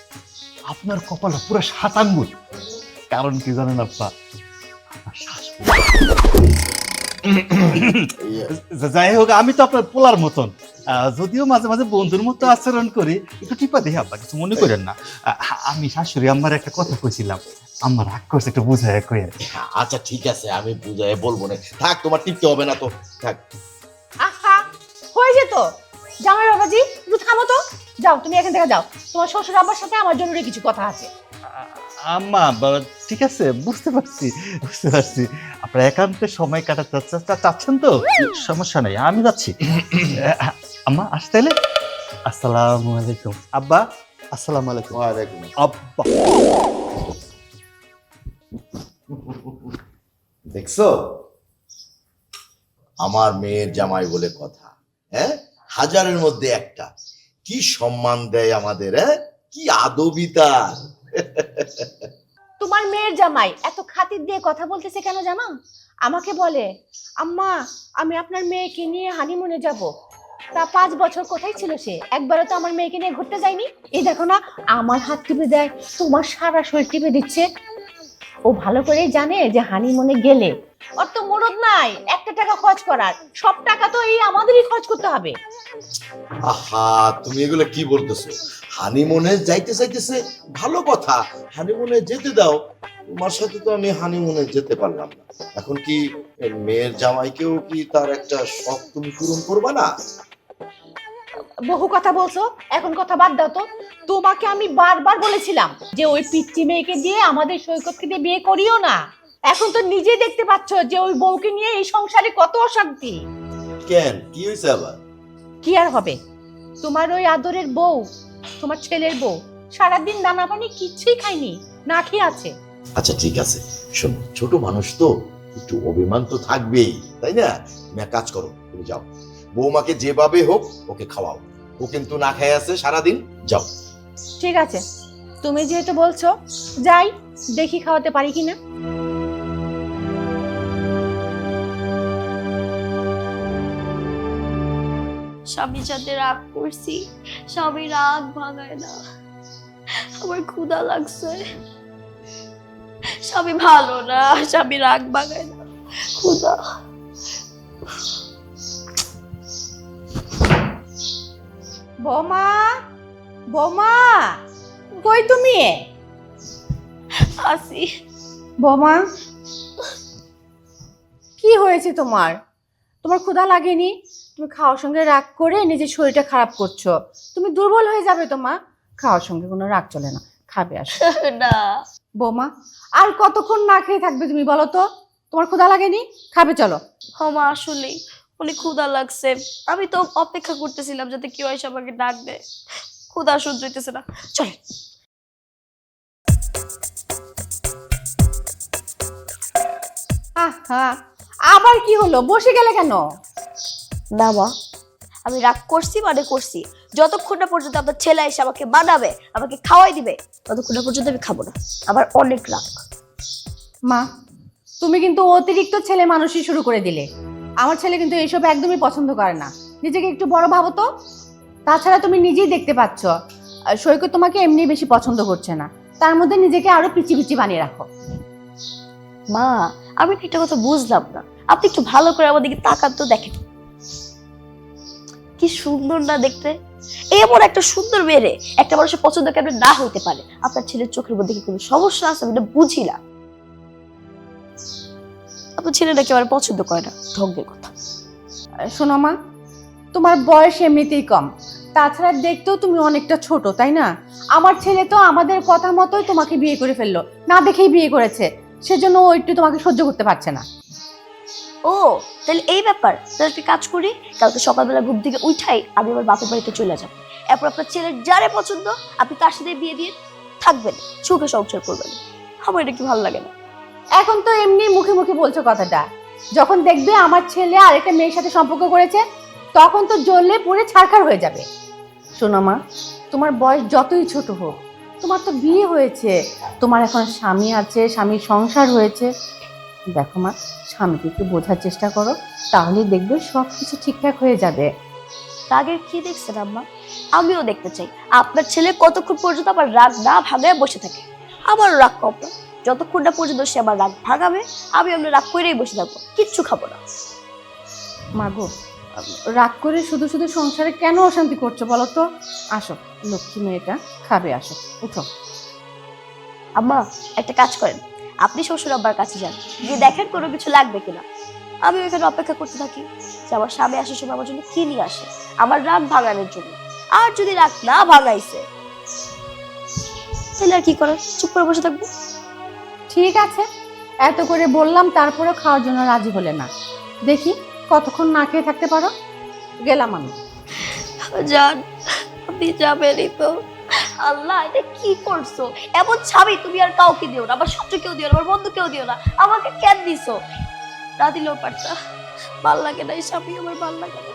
আপনার কপালটা পুরো 7 আঙ্গুল। কারণ কি জানেন আব্বা, আমার যাই হোক আমি তো আপনার পোলার মতন, যদিও মাঝে মাঝে বন্ধুর মতো আচরণ করি, একটু টিপা দেখি আব্বা, কিছু মনে করেন না। আমি শাশুড়ি আমার একটা কথা কইছিলাম, আমার রাগ করছে, একটু বুঝায় কইেন। আচ্ছা ঠিক আছে, আমি বুঝাই বলবো না। থাক, তোমার টিপতে হবে না তো, থাক। আহা হয়েছে তো, জামাই বাবাজি একটু থামো তো, যাও তুমি এখান থেকে যাও, তোমার শ্বশুর আব্বার সাথে আমার জরুরি কিছু কথা আছে। আম্মা ঠিক আছে, বুঝতে পারছি। আপনারা একান্তে সময় কাটাতে চাচ্ছেন তো, সমস্যা নেই, আমি যাচ্ছি। আম্মা আসতে এলে, আসসালামু আলাইকুম। আব্বা আসসালামু আলাইকুম। ওয়ালাইকুম। আব্বা দেখছো, আমার মেয়ের জামাই বলে কথা, হ্যাঁ, হাজারের মধ্যে একটা। কি সম্মান দেয় আমাদের, হ্যাঁ, কি আদবিতা। তোমার মেয়ের জামাই এত খাতির দিয়ে কথা বলতেছে কেন জানো? আমাকে বলে, আম্মা আমি আপনার মেয়েকে নিয়ে হানিমুনে যাব। তা 5 বছর কোথায় ছিল সে? একবারও তো আমার মেয়েকে নিয়ে ঘুরতে যায়নি। এই দেখো না, আমার হাত টিপে দেয়, তোমার সারা শরীর টিপে দিচ্ছে। ও ভালো করেই জানে যে হানিমুনে গেলে ওর তো মুরদ নাই 1 টাকা খরচ করার, সব টাকা তো এই আমাদেরই খরচ করতে হবে। আহা, তুমি এগুলো কি বলতেছো? হানিমুনে যাইতে চাইতেছে, ভালো কথা, হানিমুনে যেতে দাও। তোমার সাথে তো আমি হানিমুনে যেতে পারলাম না, এখন কি মেয়ের জামাইকেও কি তার একটা শখ তুমি পূরণ করবা না? বহু কথা বলছো, এখন কথা বাদ দাও তো। তোমাকে আমি বারবার বলেছিলাম যে ওই পিচ্চি মেয়েকে দিয়ে আমাদের সৈকতকে দিয়ে বিয়ে করিও না। এখন তো নিজেই দেখতে পাচ্ছ যে ওই বউকে নিয়ে এই সংসারে কত অশান্তি। কেন, কি হয়েছে আবার? কি আর হবে, তোমার ওই আদরের বউ, তোমার ছেলের বউ সারাদিন দানা পানি কিচ্ছুই খায়নি, না খেয়ে আছে। আচ্ছা ঠিক আছে, শোনো, ছোট মানুষ তো একটু অভিমান তো থাকবেই, তাই না? তুমি এক কাজ করো, তুমি যাও, বৌমাকে যেভাবে হোক ওকে খাওয়াও, ও কিন্তু না খেয়ে আছে সারাদিন। যাও। ঠিক আছে, তুমি যেহেতু বলছো, যাই দেখি খাওয়াতে পারি কিনা। স্বামীর সাথে রাগ করছি, স্বামী রাগ ভাঙায় না, আমার ক্ষুধা লাগছে, স্বামী ভালো না, স্বামী রাগ ভাঙায় না, ক্ষুধা। বৌমা, বৌমা কই তুমি? আসি। বৌমা কি হয়েছে তোমার? তোমার ক্ষুধা লাগেনি? তুমি খাওয়ার সঙ্গে রাগ করে নিজের শরীরটা খারাপ করছো, তুমি দুর্বল হয়ে যাবে তো মা। খাওয়ার সঙ্গে কোনো রাগ চলে না, খাবে আসো। না বৌমা আর কতক্ষণ না খেয়ে থাকবে তুমি বলো তো? তোমার ক্ষুধা লাগেনি? খাবে চলো। মা আসলেই অনেক ক্ষুধা লাগছে। আমি তো অপেক্ষা করতেছিলাম যাতে কেউ এসে আমাকে ডাক দেয়। ক্ষুধা সহ্য হইতেছে না, চল। আহা, আবার কি হলো? বসে গেলে কেন? না মা, আমি রাগ করছি মানে করছি। যতক্ষণ না পর্যন্ত আপনার ছেলে এসে আমাকে বানাবে, আমাকে খাওয়াই দিবে, ততক্ষণ না পর্যন্ত আমি খাবো না। আমার অনেক রাগ। মা, তুমি কিন্তু অতিরিক্ত ছেলে মানুষই শুরু করে দিলে। আমার ছেলে কিন্তু এইসব একদমই পছন্দ করে না। নিজেকে একটু বড় ভাবো তো। তাছাড়া তুমি নিজেই দেখতে পাচ্ছ সৈকত তোমাকে এমনি বেশি পছন্দ করছে না, তার মধ্যে নিজেকে আরো পিচি পিচি বানিয়ে রাখো। মা, আমি তো একটা কথা বুঝলাম না। আপনি একটু ভালো করে আমার দিকে তাকান তো, দেখেন কি সুন্দর না দেখতে। এমন একটা সুন্দর মেয়ে একটা মানুষের পছন্দ কেন না হইতে পারে? আপনার ছেলের চোখের মধ্যে কি কোনো সমস্যা আছে? আমি এটা বুঝি না। আপনার ছেলেটা একেবারে পছন্দ করে না, ঢঙ্গের কথা। শোনো মা, তোমার বয়স এমনিতেই কম, তাছাড়া দেখতেও তুমি অনেকটা ছোট, তাই না? আমার ছেলে তো আমাদের কথা মতোই তোমাকে বিয়ে করে ফেললো, না দেখেই বিয়ে করেছে, সেজন্য ও একটু তোমাকে সহ্য করতে পারছে না। ও, তাহলে এই ব্যাপার। তাহলে একটা কাজ করি, কালকে সকালবেলা ঘুম থেকে উঠাই আমি আমার বাপের বাড়িতে চলে যাবো। এরপর আপনার ছেলের যারে পছন্দ আপনি তার সাথে বিয়ে দিয়ে থাকবেন, সুখে সংসার করবেন। আমার এটা কি ভালো লাগে না। এখন তো এমনি মুখে মুখে বলছো কথাটা, যখন দেখবে আমার ছেলে আরেকটা মেয়ের সাথে সম্পর্ক করেছে তখন তো জ্বললে পুড়ে ছারখার হয়ে যাবে। শোনো মা, তোমার বয়স যতই ছোট হোক, তোমার তো বিয়ে হয়েছে, তোমার এখন স্বামী আছে, স্বামীর সংসার হয়েছে। দেখো মা, স্বামীকে একটু বোঝার চেষ্টা করো, তাহলেই দেখবে সব কিছু ঠিকঠাক হয়ে যাবে। রাগের কি দেখছেন আম্মা? আমিও দেখতে চাই আপনার ছেলে কতক্ষণ পর্যন্ত আমার রাগ না ভাগায় বসে থাকে। আমারও রাগ কম না, যতক্ষণ না পর্যন্ত সে আমার রাগ ভাগাবে আমি আপনার রাগ করেই বসে থাকবো, কিচ্ছু খাবো না। মা গো, রাগ করে শুধু শুধু সংসারে কেন অশান্তি করছো বলো তো? আসো, লক্ষ্মী মেয়েটা খাবে, আসো, উঠো। আম্মা, একটা কাজ করেন, আপনি শ্বশুর আব্বার কাছে যান, গিয়ে দেখেন কোনো কিছু লাগবে কিনা। আমি ওইখানে অপেক্ষা করতে থাকি যে আমার স্বামী আসার সময় আমার জন্য কি নিয়ে আসে, আমার রাগ ভাঙানোর জন্য। আর যদি রাগ না ভাঙাইছে তাহলে আর কি করার, চুপ করে বসে থাকবো। ঠিক আছে, এত করে বললাম তারপরে খাওয়ার জন্য রাজি হলে না। দেখি কতক্ষণ না খেয়ে থাকতে পারো। গেলাম আমি। জান, আপনি যাবেনই তো? আল্লাহ, এটা কি করছো? এমন স্বামী তুমি আর কাউকে দিও না, আমার শত্রু কেউ দিও না, আমার বন্ধু কেউ দিও না। আমাকে কেন দিছো? না দিলেও পারতা। ভাল লাগে না এই স্বামী, আমার ভাল লাগে না।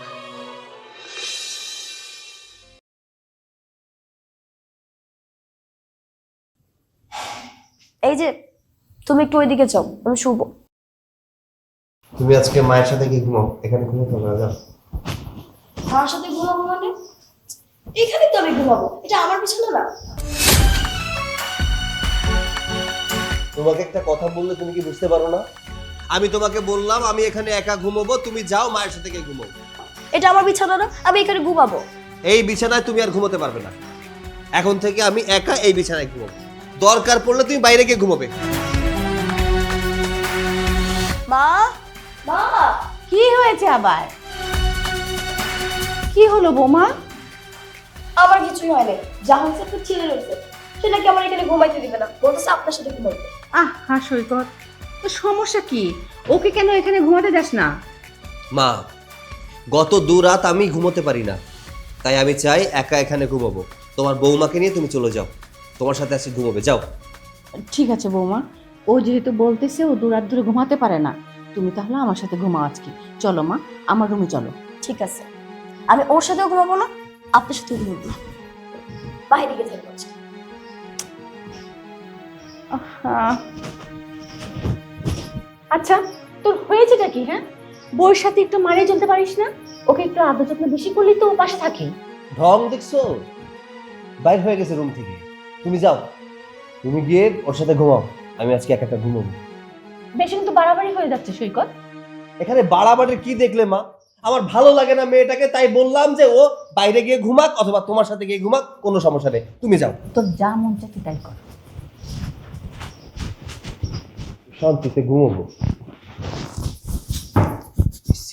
এই যে, তুমি একটু ওইদিকে যাও, আমি শুবো। তুমি আজকে মায়ের সাথে কি ঘুমাও? এখানে ঘুমাতে হবে না, যাও। আমার সাথে ঘুমাবো মানে? এখানে তো আমি ঘুমাবো, এটা আমার বিছানা না। তোমাকে একটা কথা বললে তুমি কি বুঝতে পারো না? আমি তোমাকে বললাম আমি এখানে একা ঘুমাবো, তুমি যাও মায়ের সাথে গিয়ে ঘুমাও। এটা আমার বিছানা না, আমি এখানে ঘুমাবো। এই বিছানায় তুমি আর ঘুমাতে পারবে না। এখন থেকে আমি একা এই বিছানায় ঘুমাবো, দরকার পড়লে তুমি বাইরে গিয়ে ঘুমাবে। মা, মা, কি হয়েছে আবার? কি হলো বৌমা? আমার কিছুই হয় না। যা হয়েছে আপনার ছেলে রয়েছে, সে নাকি আমার এখানে ঘুমাইতে দিবে না, বলতেছে আপনার সাথে ঘুমাইতে। হ্যাঁ সৈকত, তো সমস্যা কি? ওকে কেন এখানে ঘুমাতে যাস না? মা, গত 2 রাত আমি ঘুমোতে পারি না, তাই আমি চাই একা এখানে ঘুমাবো। তোমার বৌমাকে নিয়ে তুমি চলে যাও, তোমার সাথে আজকে ঘুমাবে, যাও। ঠিক আছে বৌমা, ও যেহেতু বলতেছে ও 2 রাত ধরে ঘুমাতে পারে না, তুমি তাহলে আমার সাথে ঘুমাও আজকে। চলো মা, আমার রুমে চলো। ঠিক আছে, আমি ওর সাথেও ঘুমাবো না, আপনার সাথেও ঘুমাবো না, বাইরে গিয়ে থাকবো আজকে। আচ্ছা, তোর হয়েছেটা কি? হ্যাঁ, বউর সাথে একটু মানিয়ে চলতে পারিস না? ওকে একটু আদর যত্ন বেশি করলেই তো ও পাশে থাকে। ঢং দেখছো? বাইর হয়ে গেছে রুম থেকে। তুমি যাও, তুমি গিয়ে ওর সাথে ঘুমাও, আমি আজকে একা একা ঘুমাবো। বেশি কিন্তু বাড়াবাড়ি হয়ে যাচ্ছে সৈকত। এখানে বাড়াবাড়ির কি দেখলে মা? আমার ভালো লাগে না মেয়েটাকে, তাই বললাম যে ও বাইরে গিয়ে ঘুমাক অথবা তোমার সাথে গিয়ে ঘুমাক, কোনো সমস্যা নেই, তুমি যাও। তোর যা মন চাচ্ছে তাই কর। শান্তিতে ঘুমাবো।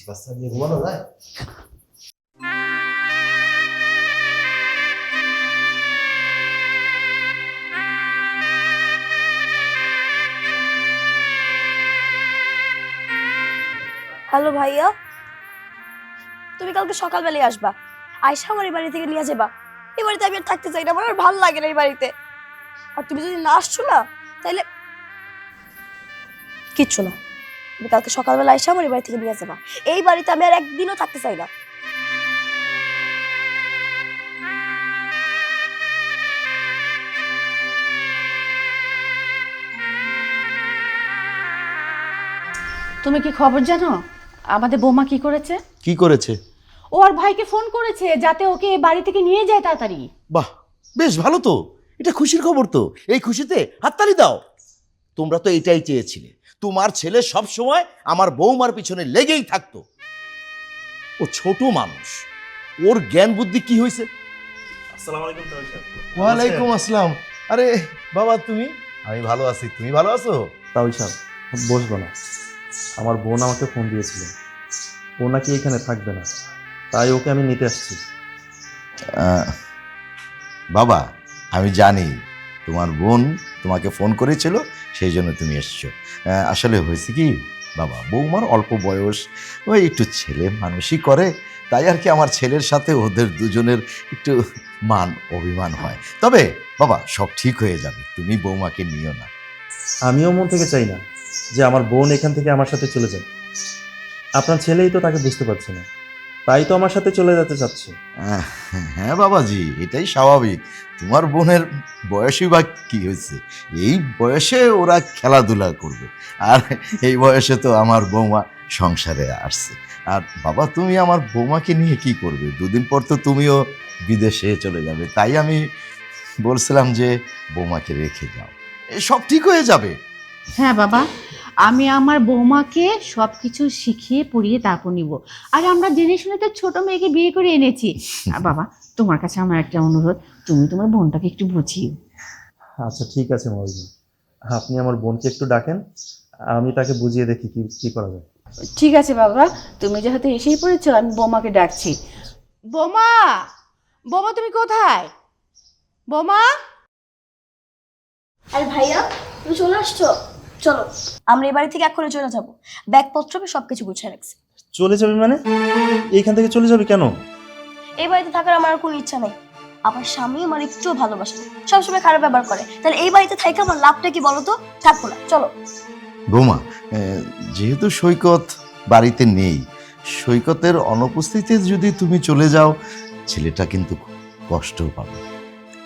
বাচ্চা নিয়ে ঘুমানো যায়? হ্যালো ভাইয়া, তুমি কালকে সকালবেলায় আসবা, আয়সা আমার এই বাড়ি থেকে নিয়ে যাবা। এই বাড়িতে আমি আর থাকতে চাই না, আমার আর ভালো লাগে না এই বাড়িতে। আর তুমি যদি না আসছো না তাহলে কিচ্ছু না, তুমি কালকে সকালবেলা আয়সা আমার এই বাড়ি থেকে নিয়ে যাবা। এই বাড়িতে আমি আর একদিনও থাকতে চাই না। তুমি কি খবর জানো আমাদের বৌমা কি করেছে? কি করেছে? ও আর ভাইকে ফোন করেছে যাতে ওকে এই বাড়ি থেকে নিয়ে যায় তাড়াতাড়ি। বাহ, বেশ ভালো তো, এটা খুশির খবর তো। এই খুশিতে হাততালি দাও। তোমরা তো এটাই চেয়েছিলে, তোমার ছেলে সব সময় আমার বৌমার পিছনে লেগেই থাকতো। ও ছোট মানুষ, ওর জ্ঞান বুদ্ধি কি হয়েছে? আসসালামু আলাইকুম তাওই সাহেব। ওয়ালাইকুম আসসালাম। আরে বাবা, তুমি? আমি ভালো আছি, তুমি ভালো আছো? তাওই সাহেব, বসবো না। আমার বোন আমাকে ফোন দিয়েছিল, ও নাকি এখানে থাকবে না, তাই ওকে আমি নিতে আসছি। বাবা, আমি জানি তোমার বোন তোমাকে ফোন করেছিল, সেই জন্য তুমি এসছো। আসলে হয়েছে কি বাবা, বৌমার অল্প বয়স, ওই একটু ছেলে মানুষই করে, তাই আর কি আমার ছেলের সাথে ওদের দুজনের একটু মান অভিমান হয়। তবে বাবা, সব ঠিক হয়ে যাবে, তুমি বৌমাকে নিও না। আমিও মন থেকে চাই না যে আমার বোন এখান থেকে আমার সাথে চলে যায়। আপনার ছেলেই তো তাকে বুঝতে পারছে না, তাই তো আমার সাথে চলে যেতে চাচ্ছে। হ্যাঁ বাবাজি, এটাই স্বাভাবিক। তোমার বোনের বয়সই বা কি হয়েছে, এই বয়সে ওরা খেলাধুলা করবে, আর এই বয়সে তো আমার বৌমা সংসারে আসছে। আর বাবা, তুমি আমার বৌমাকে নিয়ে কি করবে? দুদিন পর তো তুমিও বিদেশে চলে যাবে, তাই আমি বলছিলাম যে বৌমাকে রেখে যাও, এই সব ঠিক হয়ে যাবে। হ্যাঁ বাবা, আমি আমার বৌমাকে সবকিছু শিখিয়ে পড়িয়ে তারপর নিব। আর আমরা জেনে শুনে তো ছোট মেয়েকে বিয়ে করে এনেছি। আর বাবা, তোমার কাছে আমার একটা অনুরোধ, তুমি তোমার বোনটাকে একটু বুঝিও। আচ্ছা ঠিক আছে মহিলা, আপনি আমার বোনকে একটু ডাকেন, আমি তাকে বুঝিয়ে দেখি কি কি করা যায়। ঠিক আছে বাবা, তুমি যেহেতু এসেই পড়েছো, আমি বৌমাকে ডাকছি। বৌমা, বৌমা তুমি কোথায়? বৌমা। আরে ভাইয়া, তুমি চলে আসছো? চলো আমরা এই বাড়ি থেকে এক্ষুনি চলে যাবো, ব্যাগপত্র আমি সবকিছু গুছিয়ে রাখছি। চলে যাবে মানে? এইখান থেকে চলে যাবে কেন? এই বাড়িতে থাকার আমার আর কোনো ইচ্ছা নেই। আমার স্বামী আমার একটুও ভালোবাসে না, সবসময় খারাপ ব্যবহার করে। তাহলে এই বাড়িতে থাকা আমার লাভটা কি বলো তো? থাকবো না, চলো। বৌমা, যেহেতু সৈকত বাড়িতে নেই, সৈকতের অনুপস্থিতিতে যদি তুমি চলে যাও, ছেলেটা কিন্তু কষ্ট পাবে।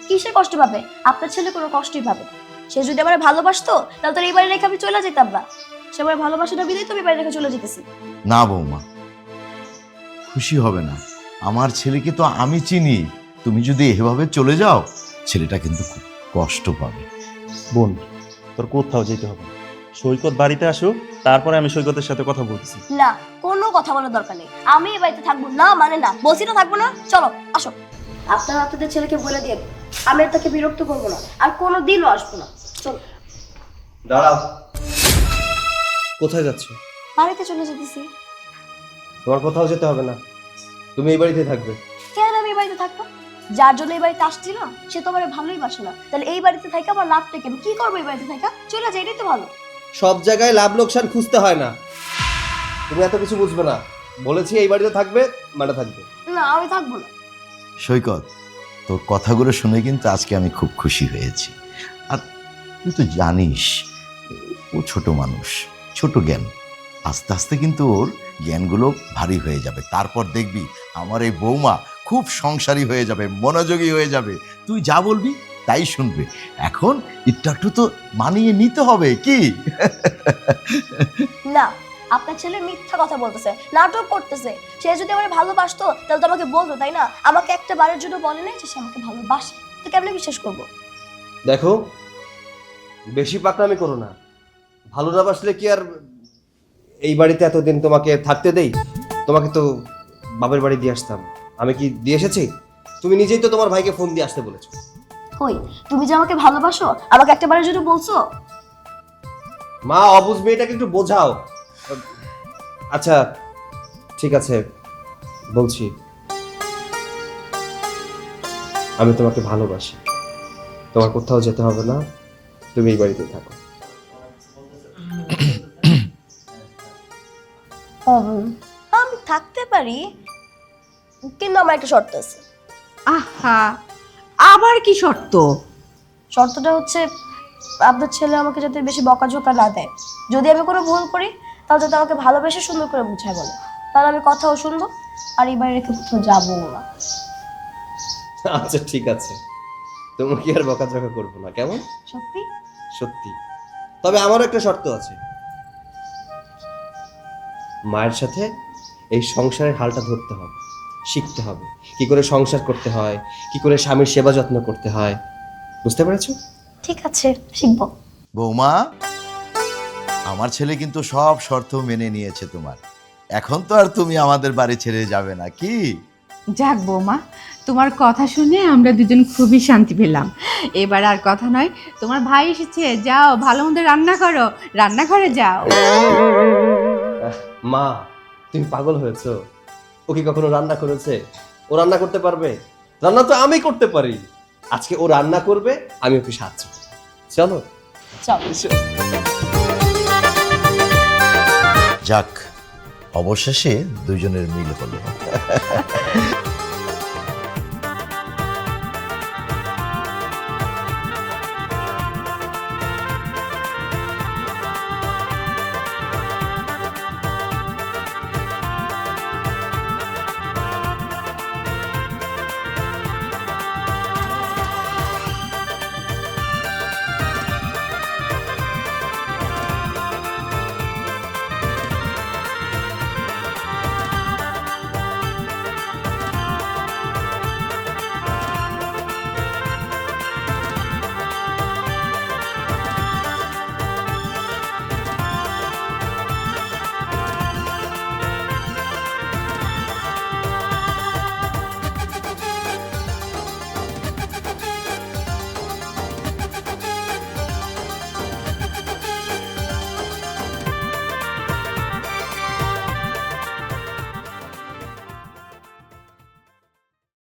কিসে কষ্ট পাবে? আপনার ছেলে কোনো কষ্টই পাবে না। সে যদি আমার ভালোবাসতো তাহলে তো এই বাড়ি রেখে আমি চলে যেতাম না। সে আমার ভালোবাসাটা বিদেই তো আমি বাড়ি রেখে চলে যেতেছি। না বৌমা, খুশি হবে না। আমার ছেলেকে তো আমি চিনি, তুমি যদি এভাবে চলে যাও, ছেলেটা কিন্তু খুব কষ্ট পাবে। বোন, তোর কোথাও যেতে হবে না, সৈকত বাড়িতে আসুক, তারপরে আমি সৈকতের সাথে কথা বলতেছি। না, কোনো কথা বলার দরকার নেই। আমি এই বাড়িতে থাকবো না মানে না, বলছি না থাকবো না। চলো আসো, আপনারা আপনাদের ছেলেকে বলে দিয়ে আমি আর তাকে বিরক্ত করবো না, আর কোনো দিনও আসবো না। চলো। দাঁড়াও, কোথায় যাচ্ছ? বাড়িতে চলে যেতেছি। তোমার কোথাও যেতে হবে না, তুমি এই বাড়িতেই থাকবে। কেন আমি এই বাড়িতে থাকবো? যার জন্য এই বাড়িতে আসছি না, সে তো আমার ভালোই বাসে না। তাহলে এই বাড়িতে থাকা আমার লাভটা কি? আমি কি করবো এই বাড়িতে থাকা? চলে যাই, এটাই তো ভালো। সব জায়গায় লাভ লোকসান খুঁজতে হয় না, তুমি এত কিছু বুঝবে না। বলেছি এই বাড়িতে থাকবে মানে থাকবে। না, আমি থাকবো না। সৈকত, তোর কথাগুলো শুনে কিন্তু আজকে আমি খুব খুশি হয়েছি। আর তুই তো জানিস ও ছোট মানুষ, ছোট জ্ঞান। আস্তে আস্তে কিন্তু ওর জ্ঞানগুলো ভারী হয়ে যাবে। তারপর দেখবি আমার এই বৌমা খুব সংসারী হয়ে যাবে, মনোযোগী হয়ে যাবে। তুই যা বলবি তাই শুনবে। এখন একটু তো মানিয়ে নিতে হবে কি? না, আপনার ছেলে মিথ্যা কথা বলতেছে, নাটক করতেছে। সে যদি আমার ভালোবাসতো তাহলে তো আমাকে বলতো, তাই না? আমাকে একটা বারের জন্য বলে নাই যে সে আমাকে ভালোবাসে। তো কেমনে বিশ্বাস করবো? দেখো, বেশি পাকনামি করো না। ভালো না বাসলে কি আর এই বাড়িতে এতদিন তোমাকে থাকতে দেই? তোমাকে তো বাপের বাড়ি দিয়ে আসতাম। আমি কি দিয়ে এসেছি? তুমি নিজেই তো তোমার ভাইকে ফোন দিয়ে আসতে বলেছো। কই, তুমি যে আমাকে ভালোবাসো আমাকে একটা বারের জন্য বলছো? মা, অবুঝ মেয়েটাকে একটু বোঝাও। আচ্ছা ঠিক আছে, বলছি আমি তোমাকে ভালোবাসি। তোমার কোথাও যেতে হবে না, তুমি এই বাড়িতে থাকো। আমি থাকতে পারি, কিন্তু আমার একটা শর্ত আছে। আহা, আবার কি শর্ত? শর্তটা হচ্ছে আপনার ছেলে আমাকে যাতে বেশি বকাঝোকা না দেয়। যদি আমি কোনো ভুল করি তাহলে যাতে আমাকে ভালোবেসে সুন্দর করে বুঝায় বলে, তাহলে আমি কথাও শুনবো আর এই বাড়ি রেখে কোথাও যাবো না। আচ্ছা ঠিক আছে, তুমি কি আর বকাঝকা করবো না, কেমন? সত্যি? সত্যি। তবে আমারও একটা শর্ত আছে, মায়ের সাথে এই সংসারের হালটা ধরতে হবে, শিখতে হবে কি করে সংসার করতে হয়, কি করে স্বামীর সেবা যত্ন করতে হয়। বুঝতে পেরেছো? ঠিক আছে, শিখবো। বৌমা, আমার ছেলে কিন্তু সব শর্ত মেনে নিয়েছে তোমার। এখন তো আর তুমি আমাদের বাড়ি ছেড়ে যাবে না কি? যাক বৌমা, তোমার কথা শুনে আমরা দুজন খুবই শান্তি পেলাম। এবার আর কথা নয়, তোমার ভাই এসেছে, যাও ভালো মন্দ রান্না করো, রান্নাঘরে যাও। মা, তুমি পাগল হয়েছো? ও কি কখনো রান্না করেছে? ও রান্না করতে পারবে? রান্না তো আমি করতে পারি। আজকে ও রান্না করবে, আমি ওকে সাহায্য করব। চলো চল। যাক, অবশেষে দুজনের মিল হলো।